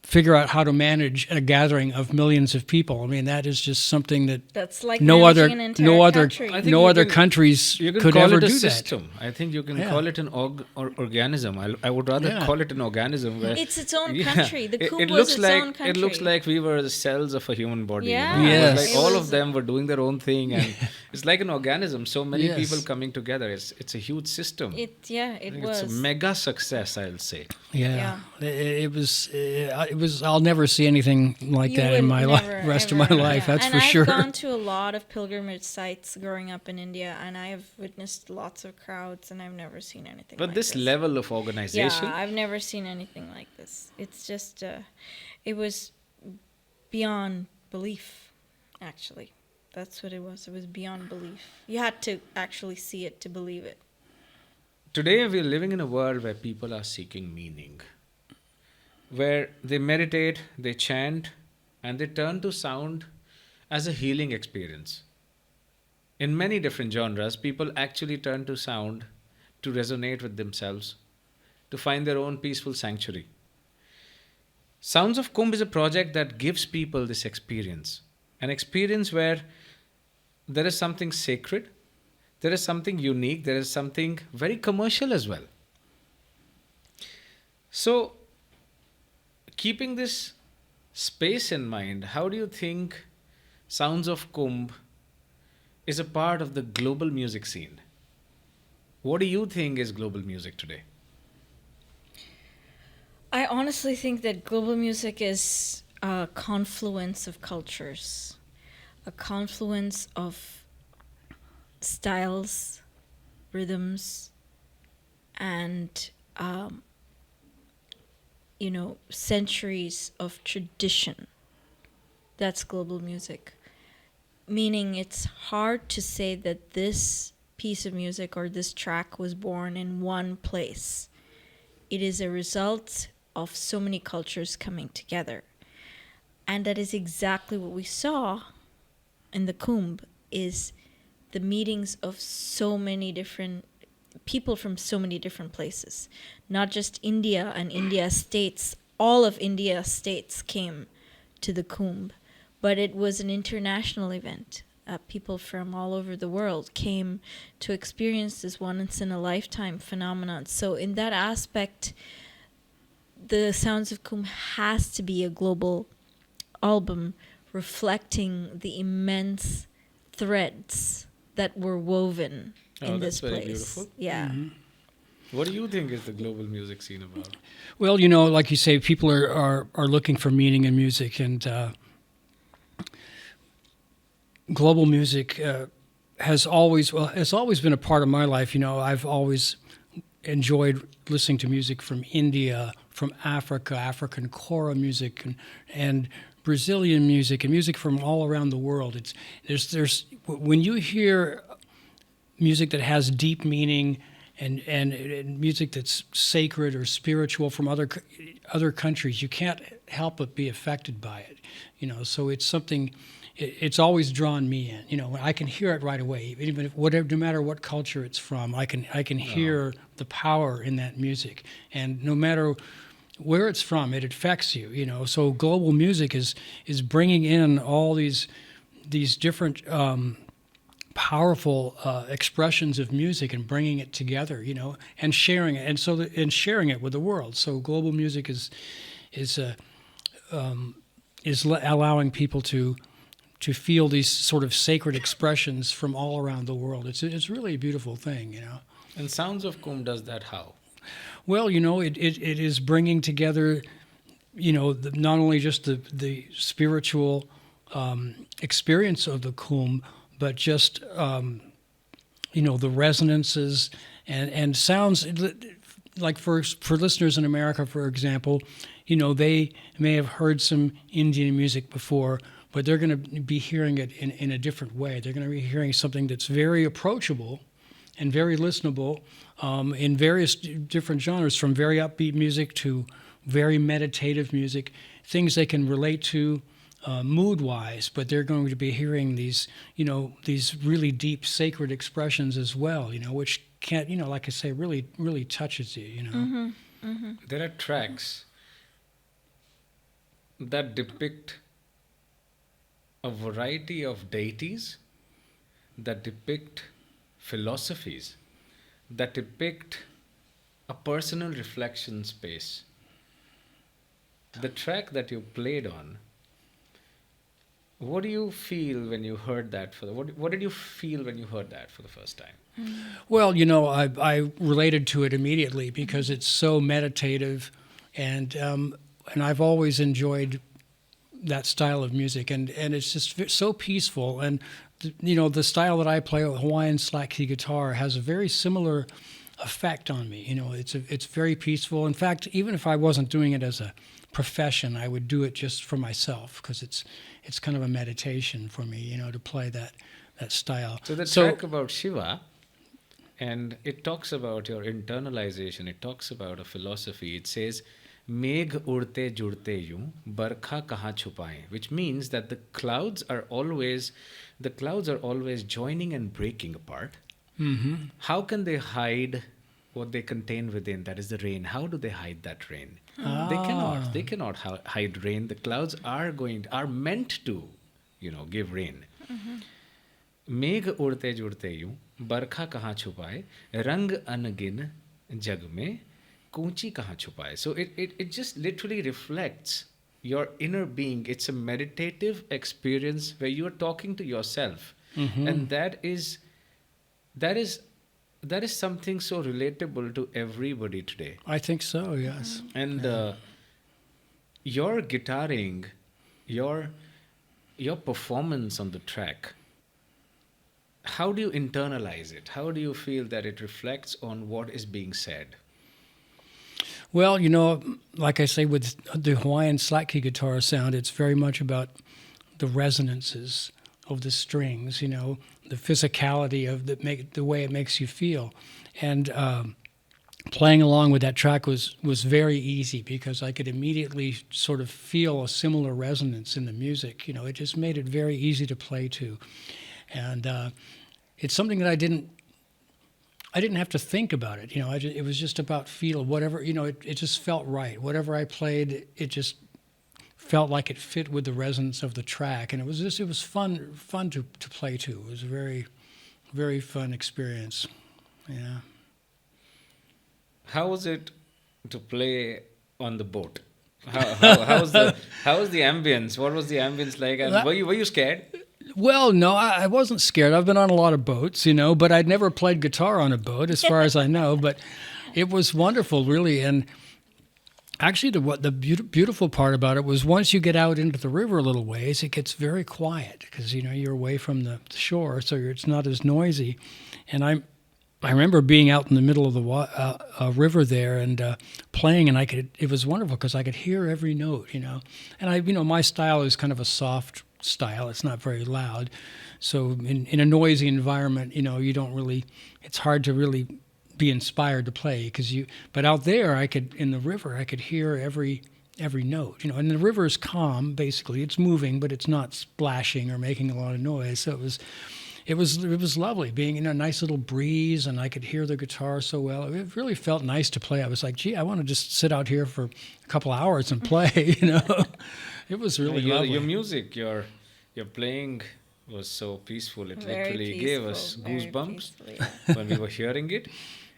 figure out how to manage a gathering of millions of people. I mean, that is just something that That's like no other managing an entire country. I think no you other can- countries You can could call ever it a do that. system. I think you can Yeah. call it an organism. I would rather Yeah. call it an organism. Where It's its own Yeah. country. The It Kumbh was looks its like own country. it looks like we were the cells of a human body. Yeah. You know? Yes. It was like It all was- of them were doing their own thing, and it's like an organism. So many Yes. people coming together. It's a huge system. It I think it's a was. mega success. I'll say. Yeah, it was. I'll never see anything like You that in would my never, rest of my ever- life. yeah. That's and for I've sure. gone to a lot of pilgrimage sites growing up in India, and I have witnessed lots of crowds, and I've never seen anything But like this level of organization. Yeah, I've never seen anything like this. It's just, it was beyond belief, actually. That's what it was. It was beyond belief. You had to actually see it to believe it. Today, we're living in a world where people are seeking meaning, where they meditate, they chant, and they turn to sound as a healing experience. In many different genres, people actually turn to sound to resonate with themselves, to find their own peaceful sanctuary. Sounds of Kumbh is a project that gives people this experience, an experience where there is something sacred, there is something unique, there is something very commercial as well. So, keeping this space in mind, how do you think Sounds of Kumbh is a part of the global music scene? What do you think is global music today? I honestly think that global music is a confluence of cultures, a confluence of styles, rhythms, and centuries of tradition. That's global music. Meaning it's hard to say that this piece of music or this track was born in one place. It is a result of so many cultures coming together. And that is exactly what we saw in the Kumbh, is the meetings of so many different people from so many different places. Not just India and India states, all of India states came to the Kumbh, but it was an international event. People from all over the world came to experience this once-in-a-lifetime phenomenon. So in that aspect, the Sounds of Kumbh has to be a global album reflecting the immense threads that were woven in this that's very place. beautiful. Yeah. What do you think is the global music scene about? Well, like you say, people are looking for meaning in music, and global music has always been a part of my life. I've always enjoyed listening to music from India, from Africa, African kora music, and Brazilian music, and music from all around the world. There's when you hear music that has deep meaning and music that's sacred or spiritual from other countries, you can't help but be affected by it. So it's something. It's always drawn me in. I can hear it right away, even if no matter what culture it's from. I can hear the power in that music, and no matter where it's from, it affects you. So global music is bringing in all these different powerful expressions of music and bringing it together, and sharing it, and sharing it with the world. So global music is allowing people to feel these sort of sacred expressions from all around the world. It's really a beautiful thing, And Sounds of Kumbh does that how? Well, it is bringing together, not only just the spiritual experience of the Kumbh, but just, the resonances and sounds. Like for listeners in America, for example, they may have heard some Indian music before, but they're going to be hearing it in a different way. They're going to be hearing something that's very approachable and very listenable in various different genres, from very upbeat music to very meditative music, things they can relate to mood-wise, but they're going to be hearing these really deep sacred expressions as well, which can't, like I say, really touches you, Mm-hmm. Mm-hmm. There are tracks that depict a variety of deities, that depict philosophies, that depict a personal reflection space. The track that you played on, what do you feel when you heard that what did you feel when you heard that for the first time? Well, I related to it immediately because it's so meditative, and I've always enjoyed that style of music, and it's just so peaceful. And the style that I play, Hawaiian slack key guitar, has a very similar effect on me. It's very peaceful. In fact, even if I wasn't doing it as a profession, I would do it just for myself because it's kind of a meditation for me, to play that style. So the track about Shiva, and it talks about your internalization. It talks about a philosophy. It says, "Megh udte judte yun, barkha kahan chupaye," which means that the clouds are always joining and breaking apart. Mm-hmm. How can they hide what they contain within? That is the rain. How do they hide that rain? They cannot. They cannot hide rain. The clouds are meant to, give rain. मेघ उड़ते जुड़ते यूं बरखा कहाँ छुपाए रंग अनगिन जग में कूंची कहाँ छुपाए. So it just literally reflects your inner being. It's a meditative experience where you are talking to yourself. Mm-hmm. And that is something so relatable to everybody today. I think so, yes. And your guitaring, your performance on the track, how do you internalize it? How do you feel that it reflects on what is being said? Well, like I say, with the Hawaiian slack key guitar sound, it's very much about the resonances of the strings, the physicality of the way it makes you feel. And playing along with that track was very easy because I could immediately sort of feel a similar resonance in the music. It just made it very easy to play to. And it's something that I didn't have to think about it. It was just about feel. Whatever, it just felt right. Whatever I played, it just felt like it fit with the resonance of the track. And it was fun to play to. It was a very, very fun experience. Yeah. How was it to play on the boat? How was the ambience? What was the ambience like? And were you scared? Well, no, I wasn't scared. I've been on a lot of boats, but I'd never played guitar on a boat, as far as I know. But it was wonderful, really. And actually, the beautiful part about it was once you get out into the river a little ways, it gets very quiet because you're away from the shore, so it's not as noisy. And I remember being out in the middle of the river there and playing, and it was wonderful because I could hear every note, And my style is kind of a soft style. It's not very loud. So in a noisy environment, you don't really, it's hard to really be inspired to play but out there in the river, I could hear every note, and the river is calm, basically. It's moving, but it's not splashing or making a lot of noise. So it was lovely being in a nice little breeze, and I could hear the guitar so well. It really felt nice to play. I was like, gee, I want to just sit out here for a couple hours and play, It was really lovely. Your music, your playing was so peaceful. It Very literally peaceful, gave us very goosebumps peaceful, when we were hearing it.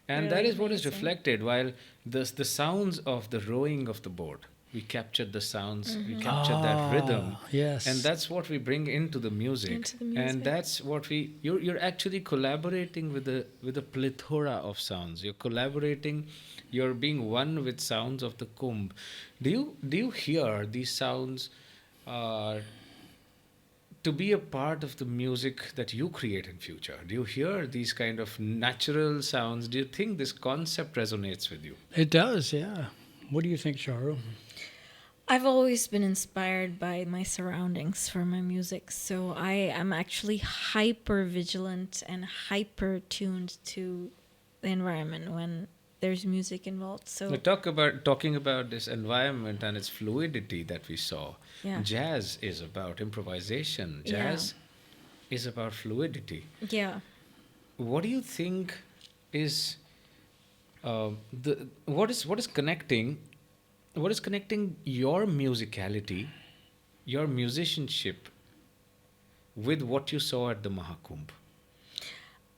And Really that is what is amazing. reflected while the sounds of the rowing of the boat. We captured the sounds, we captured that rhythm. Yes. And that's what we bring into the music. Into the music. And that's what you're actually collaborating with a plethora of sounds. You're being one with sounds of the Kumbh. Do you hear these sounds to be a part of the music that you create in future? Do you hear these kind of natural sounds? Do you think this concept resonates with you? It does, yeah. What do you think, Charu? I've always been inspired by my surroundings for my music, so I am actually hyper vigilant and hyper tuned to the environment when there's music involved. So Talking about this environment and its fluidity that we saw. Yeah. Jazz is about improvisation. Jazz is about fluidity. yeah, What do you think is what is connecting what is connecting your musicality, your musicianship with what you saw at the Mahakumbh?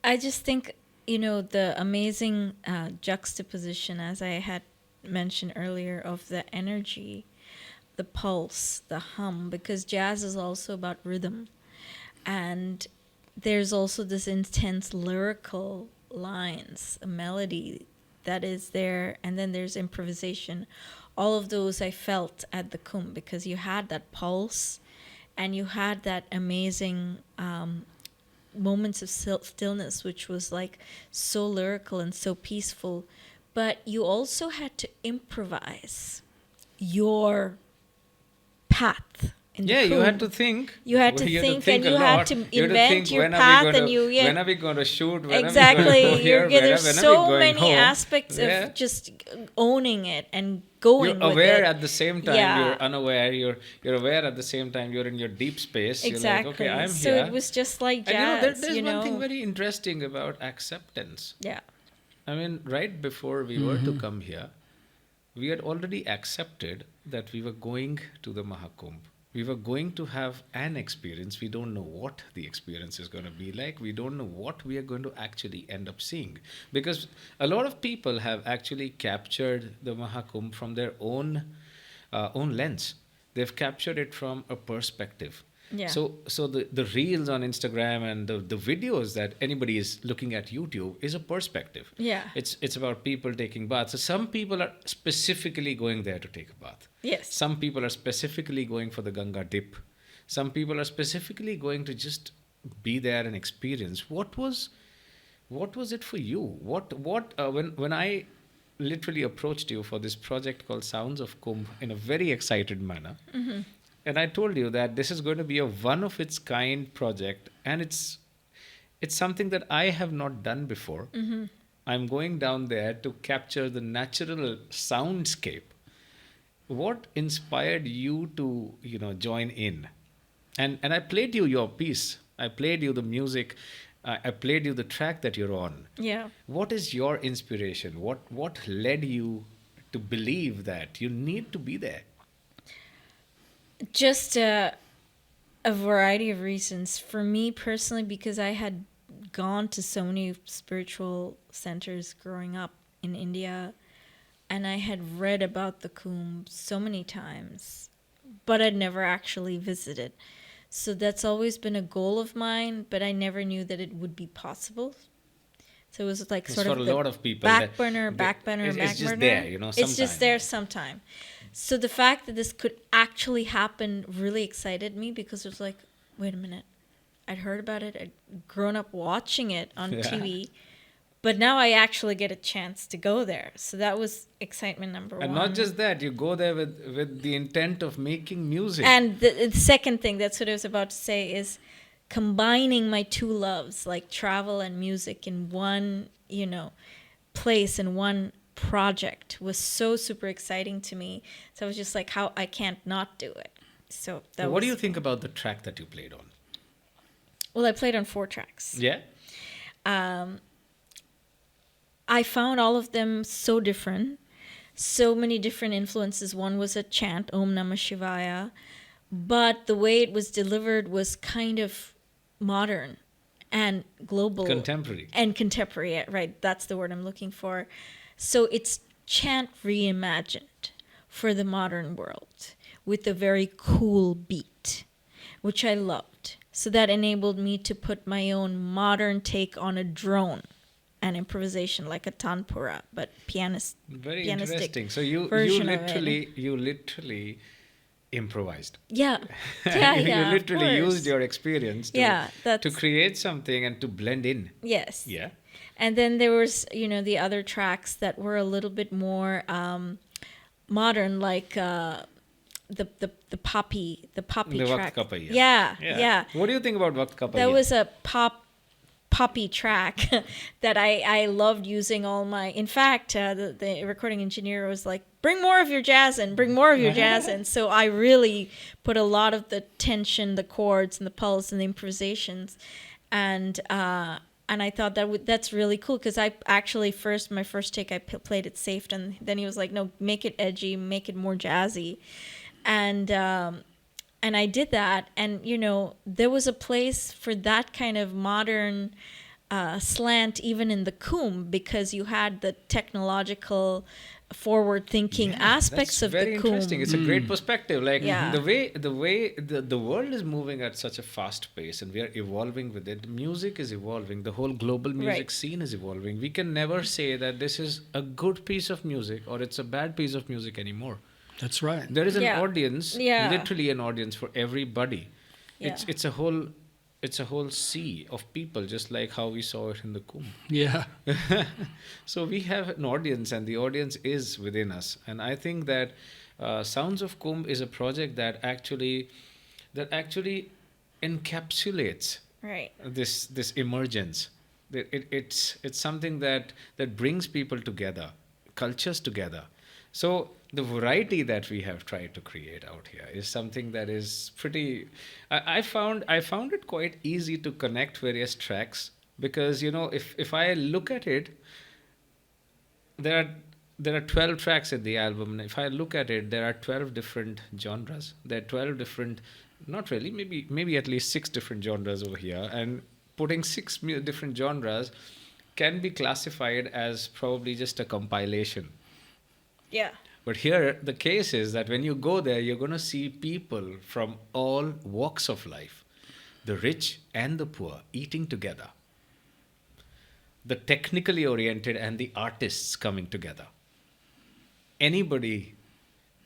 I just think, the amazing juxtaposition, as I had mentioned earlier, of the energy, the pulse, the hum, because jazz is also about rhythm. And there's also this intense lyrical lines, a melody that is there, and then there's improvisation. All of those I felt at the Kumbh, because you had that pulse and you had that amazing moments of stillness, which was like so lyrical and so peaceful. But you also had to improvise your path. Yeah, you had to think. You had to think, and you had to You had to invent think, your when are we path, gonna- and you when are we going to shoot? When exactly. Are we going to go here? There's When are we so going many home? aspects Yeah. of just owning it and going. You're aware with it. at the same time. Yeah. You're unaware. You're aware at the same time. You're in your deep space. Exactly. You're like, okay, I'm so here. it was just like And jazz. there's one thing very interesting about acceptance. Yeah. I mean, right before we were to come here, we had already accepted that we were going to the Mahakumbh. We were going to have an experience. We don't know what the experience is going to be like. We don't know what we are going to actually end up seeing. Because a lot of people have actually captured the Mahakumbh from their own lens. They've captured it from a perspective. Yeah. So the reels on Instagram and the videos that anybody is looking at YouTube is a perspective. Yeah. It's about people taking baths. So some people are specifically going there to take a bath. Yes. Some people are specifically going for the Ganga dip. Some people are specifically going to just be there and experience. What was it for you? When I literally approached you for this project called Sounds of Kumbha in a very excited manner, and I told you that this is going to be a one of its kind project, and it's something that I have not done before. I'm going down there to capture the natural soundscape. What inspired you to join in? And I played you your piece. I played you the music. I played you the track that you're on. Yeah. What is your inspiration? What led you to believe that you need to be there? Just a variety of reasons. For me personally, because I had gone to so many spiritual centers growing up in India, and I had read about the Kumbh so many times, but I'd never actually visited. So that's always been a goal of mine, but I never knew that it would be possible. So it was like It's sort for of a the lot of people. back burner. It's just there, It's just there sometime. So the fact that this could actually happen really excited me, because it was like, wait a minute, I'd heard about it, I'd grown up watching it on TV, but now I actually get a chance to go there. So that was excitement number one. And not just that, you go there with the intent of making music. And the second thing, that's what I was about to say, is combining my two loves, like travel and music, in one, place, in one project, was so super exciting to me. So I was just like, how I can't not do it. So that What do you think about the track that you played on? Well, I played on 4 tracks. Yeah? I found all of them so different, so many different influences. One was a chant, Om Namah Shivaya, but the way it was delivered was kind of modern and global. Contemporary. And contemporary, right, that's the word I'm looking for. So it's chant reimagined for the modern world with a very cool beat, which I loved. So that enabled me to put my own modern take on a drone and improvisation, like a tanpura, but Very pianistic interesting. So you version of it. literally improvised. Yeah. Yeah, You yeah. literally of course. used your experience to create something and to blend in. Yes. Yeah. And then there was, the other tracks that were a little bit more modern, like the poppy track. Waqt Kappa, Yeah. What do you think about Waqt Kappa? That was a poppy track that I loved using all my. In fact, the recording engineer was like, "Bring more of your jazz in, bring more of your jazz in." So I really put a lot of the tension, the chords, and the pulse, and the improvisations, and And I thought that's really cool, because I actually my first take I played it safe, and then he was like, no, make it edgy, make it more jazzy, and I did that, and there was a place for that kind of modern slant even in the Kumbh, because you had the technological forward-thinking aspects of the very interesting. Kumbh. It's a great perspective. Like Yeah. the world is moving at such a fast pace, and we are evolving with it. Music is evolving. The whole global music Right. scene is evolving. We can never say that this is a good piece of music or it's a bad piece of music anymore. That's right. There is an Yeah. audience, Yeah. literally an audience for everybody. Yeah. It's a whole sea of people, just like how we saw it in the Kumbh. Yeah. So we have an audience, and the audience is within us. And I think that Sounds of Kumbh is a project that actually encapsulates Right. this emergence. It's something that brings people together, cultures together. So the variety that we have tried to create out here is something that is pretty. I found it quite easy to connect various tracks, because if I look at it, there are 12 tracks in the album. And if I look at it, there are 12 different genres. There are 12 different, not really, maybe at least 6 different genres over here. And putting 6 different genres can be classified as probably just a compilation. Yeah. But here, the case is that when you go there, you're going to see people from all walks of life, the rich and the poor, eating together, the technically oriented and the artists coming together. Anybody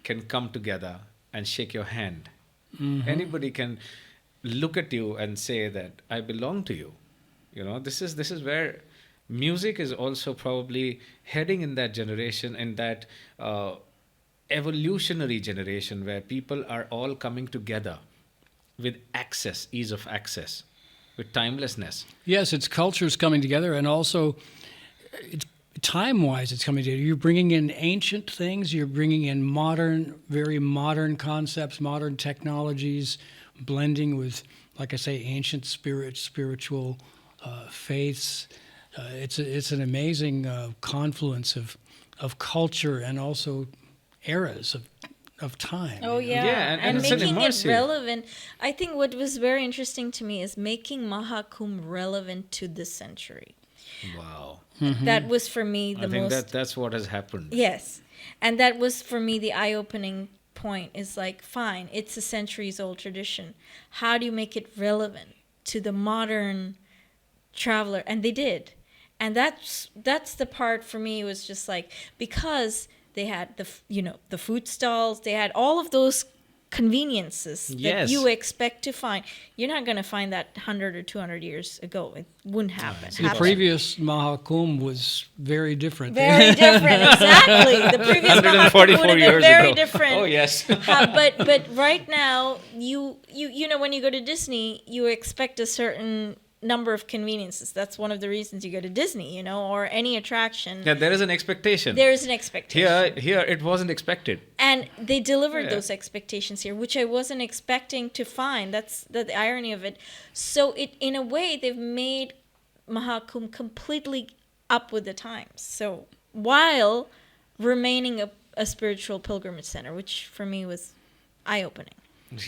can come together and shake your hand. Anybody can look at you and say that I belong to you. This is where music is also probably heading in that generation, in that evolutionary generation, where people are all coming together with access, ease of access, with timelessness. Yes, it's cultures coming together, and also it's time-wise it's coming together. You're bringing in ancient things, you're bringing in very modern concepts, modern technologies, blending with, like I say, ancient spiritual faiths. It's an amazing confluence of culture and also eras of time. Oh yeah, Yeah, and it's an making it immersive. relevant. I think what was very interesting to me is making Mahakumbh relevant to this century. Wow. That was for me the I think most. that's what has happened. Yes, and that was for me the eye-opening point. Is like, fine, it's a centuries-old tradition. How do you make it relevant to the modern traveler? And they did, and that's the part for me. Was just like, because they had the food stalls, they had all of those conveniences that Yes. you expect to find. You're not going to find that 100 or 200 years ago. It wouldn't happen. The previous Mahakumbh was very different. Very different, exactly. The previous Mahakumbh would 144 have been years very ago. different. Oh, yes. But right now, you when you go to Disney, you expect a certain number of conveniences. That's one of the reasons you go to Disney, or any attraction. Yeah, there is an expectation. There is an expectation. Here it wasn't expected. And they delivered Yeah. those expectations here, which I wasn't expecting to find. That's the irony of it. So in a way, they've made Mahakumbh completely up with the times. So while remaining a spiritual pilgrimage center, which for me was eye-opening.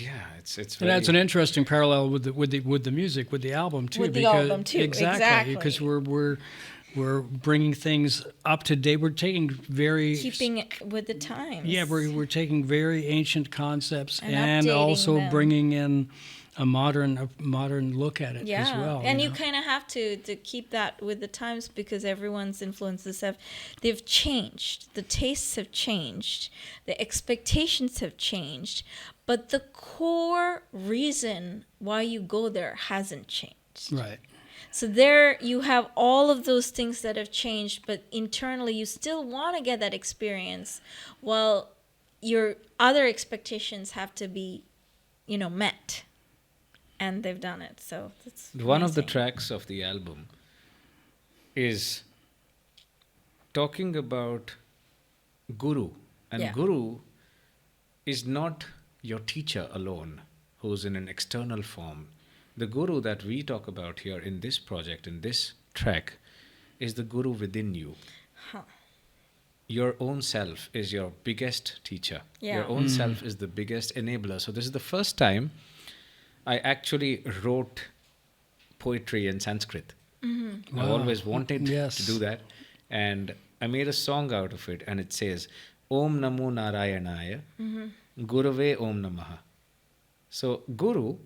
Yeah, it's And very, that's an interesting parallel with the music, with the album too. With the album, too, exactly. Because we're bringing things up to date. We're taking Keeping it with the times. Yeah, we're taking very ancient concepts And and updating also them. bringing in a modern look at it as well. And you kind of have to keep that with the times, because everyone's influences they've changed. The tastes have changed. The expectations have changed. But the core reason why you go there hasn't changed. Right. So there you have all of those things that have changed, but internally you still want to get that experience, while your other expectations have to be, met. And they've done it. So that's one of the amazing. tracks of the album is talking about Guru. And Yeah. Guru is not your teacher alone, who's in an external form. The Guru that we talk about here in this project, in this track is the guru within you. Huh. Your own self is your biggest teacher. Yeah. Your own self is the biggest enabler. So this is the first time I actually wrote poetry in Sanskrit. I've Wow. always wanted Yes. to do that. And I made a song out of it, and it says, Om Namo Narayanaya, Gurave Om Namaha. So Guru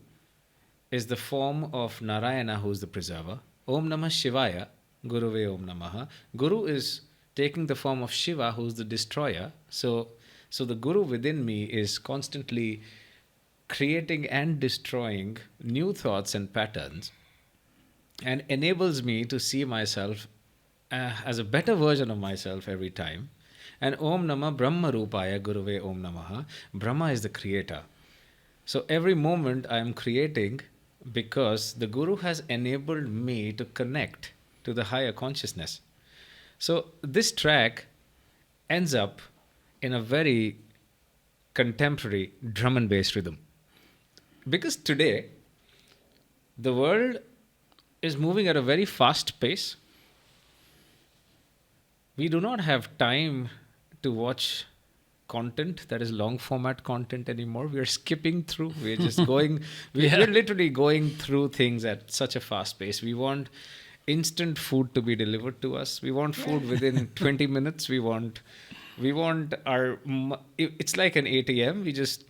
is the form of Narayana, who is the preserver. Om Namah Shivaya, Gurave Om Namaha. Guru is taking the form of Shiva, who is the destroyer. So the Guru within me is constantly creating and destroying new thoughts and patterns, and enables me to see myself as a better version of myself every time. And Om Namah Brahma Rupaya Guruve Om Namaha. Brahma is the creator. So every moment I am creating because the Guru has enabled me to connect to the higher consciousness. So this track ends up in a very contemporary drum and bass rhythm. Because today, the world is moving at a very fast pace. We do not have time to watch content that is long format content anymore. We are skipping through. We're just going, we're literally going through things at such a fast pace. We want instant food to be delivered to us. We want food within 20 minutes. We want it's like an ATM. We just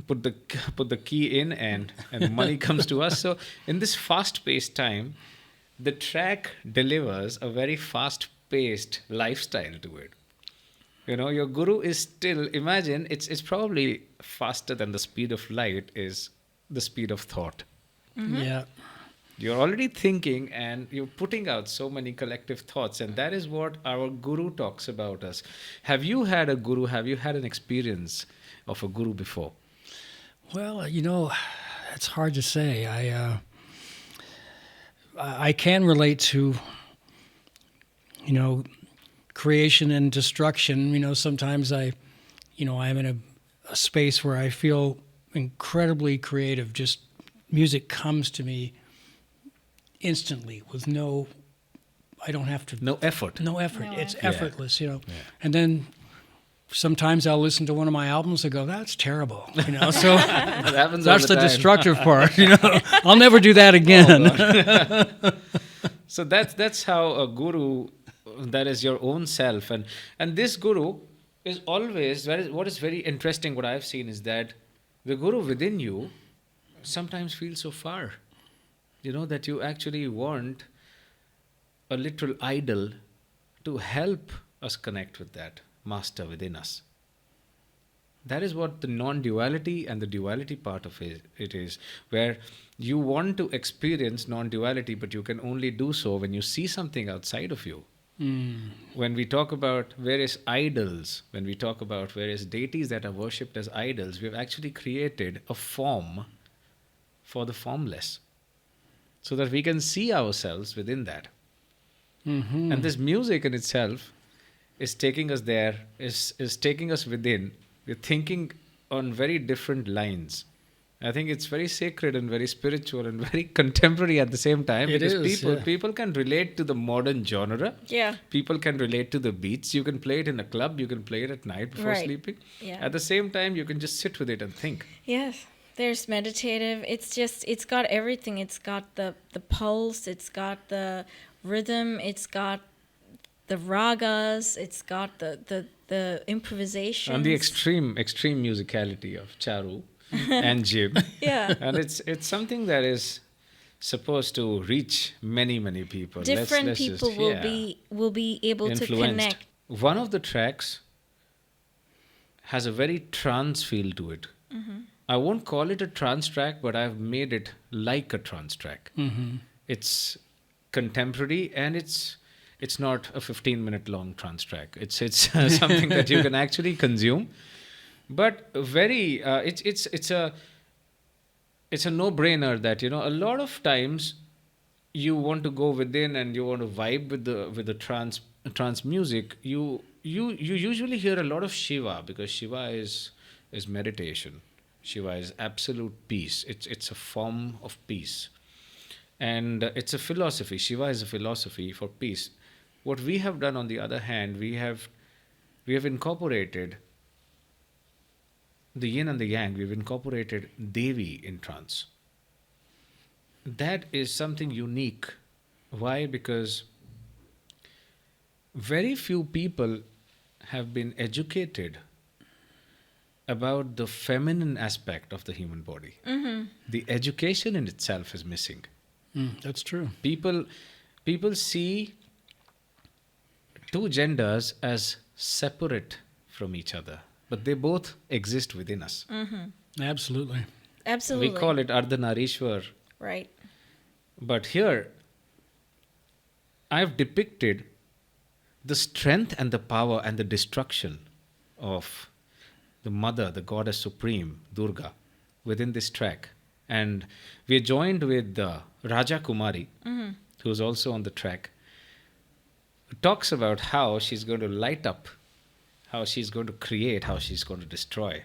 put the key in and money comes to us. So in this fast paced time, the track delivers a very fast paced lifestyle to it. You know, your guru is still, imagine, it's probably faster than the speed of light is the speed of thought. Yeah. You're already thinking and you're putting out so many collective thoughts, and that is what our guru talks about us. Have you had a guru? Have you had an experience of a guru before? Well, it's hard to say. I can relate to, creation and destruction. Sometimes I'm in a space where I feel incredibly creative. Just music comes to me instantly with I don't have to. No effort. No effort. No It's effort. effortless, And then sometimes I'll listen to one of my albums and go, that's terrible, So That happens all that's the time. destructive part, I'll never do that again. So that's how a guru, that is your own self, and this guru is always, what is very interesting, what I've seen is that the guru within you sometimes feels so far, that you actually want a literal idol to help us connect with that master within us. That is what the non-duality and the duality part of it is, where you want to experience non-duality, but you can only do so when you see something outside of you. When we talk about various idols, when we talk about various deities that are worshipped as idols, we've actually created a form for the formless, so that we can see ourselves within that. And this music in itself is taking us there, is taking us within. We're thinking on very different lines. I think it's very sacred and very spiritual and very contemporary at the same time. It because is, people can relate to the modern genre. Yeah. People can relate to the beats. You can play it in a club. You can play it at night before Right. sleeping. Yeah. At the same time, you can just sit with it and think. Yes. There's meditative. It's got everything. It's got the pulse. It's got the rhythm. It's got the ragas. It's got the improvisation. And the extreme musicality of Charu and Jib. Yeah. And it's something that is supposed to reach many people. Different Let's people just, will be able to influenced. connect. One of the tracks has a very trance feel to it. I won't call it a trance track, but I've made it like a trance track. It's contemporary, and it's not a 15-minute long trance track. It's something that you can actually consume, but very it's a no-brainer that a lot of times you want to go within and you want to vibe with the trance music. You usually hear a lot of Shiva, because Shiva is meditation. Shiva is absolute peace. It's a form of peace. And it's a philosophy. Shiva is a philosophy for peace. What we have done, on the other hand, we have incorporated the yin and the yang. We've incorporated Devi in trance. That is something unique. Why? Because very few people have been educated about the feminine aspect of the human body. The education in itself is missing. That's true. People see two genders as separate from each other, but they both exist within us. Absolutely. Absolutely. We call it Ardhanarishwar. Right. But here, I've depicted the strength and the power and the destruction of the mother, the goddess supreme, Durga, within this track. And we are joined with Raja Kumari, who's also on the track, who talks about how she's going to light up, how she's going to create, how she's going to destroy.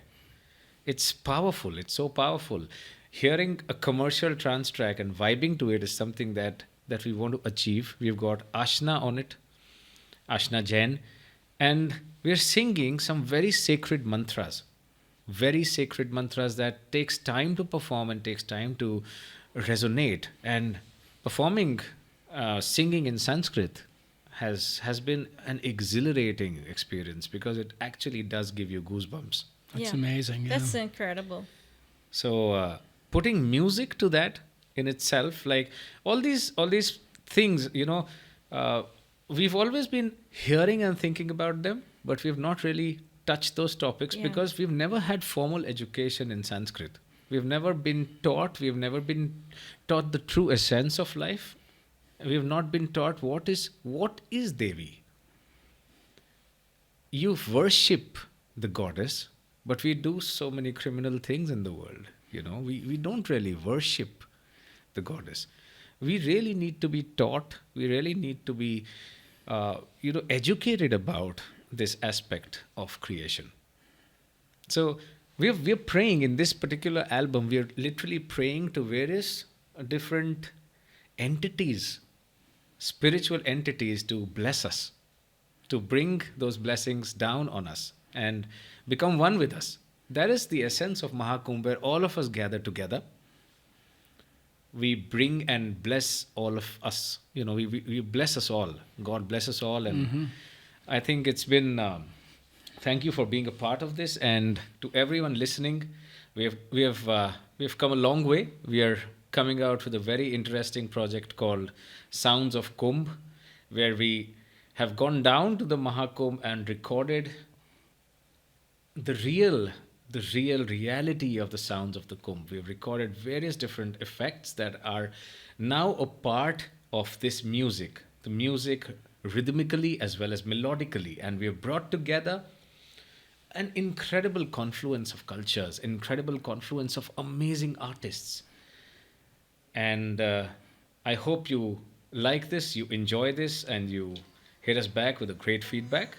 It's powerful. It's so powerful. Hearing a commercial trance track and vibing to it is something that we want to achieve. We've got Ashna on it, Ashna Jain, and we're singing some very sacred mantras that takes time to perform and takes time to resonate. And performing, singing in Sanskrit has been an exhilarating experience because it actually does give you goosebumps. That's amazing. Yeah. That's incredible. So putting music to that in itself, like all these things, we've always been hearing and thinking about them, but we've not really touched those topics because we've never had formal education in Sanskrit. We've never been taught the true essence of life. We've not been taught what is Devi. You worship the goddess, but we do so many criminal things in the world. We don't really worship the goddess. We really need to be taught. We really need to be, educated about this aspect of creation. So we're praying in this particular album. We're literally praying to various different entities, spiritual entities, to bless us, to bring those blessings down on us and become one with us. That is the essence of Mahakumbh, where all of us gather together. We bring and bless all of us. We bless us all. God bless us all. And I think it's been, thank you for being a part of this. And to everyone listening, we have come a long way. We are coming out with a very interesting project called Sounds of Kumbh, where we have gone down to the Mahakumbh and recorded the real reality of the sounds of the Kumbh. We've recorded various different effects that are now a part of this music, the music rhythmically as well as melodically. And we have brought together an incredible confluence of cultures, incredible confluence of amazing artists. And I hope you like this, you enjoy this, and you hit us back with a great feedback.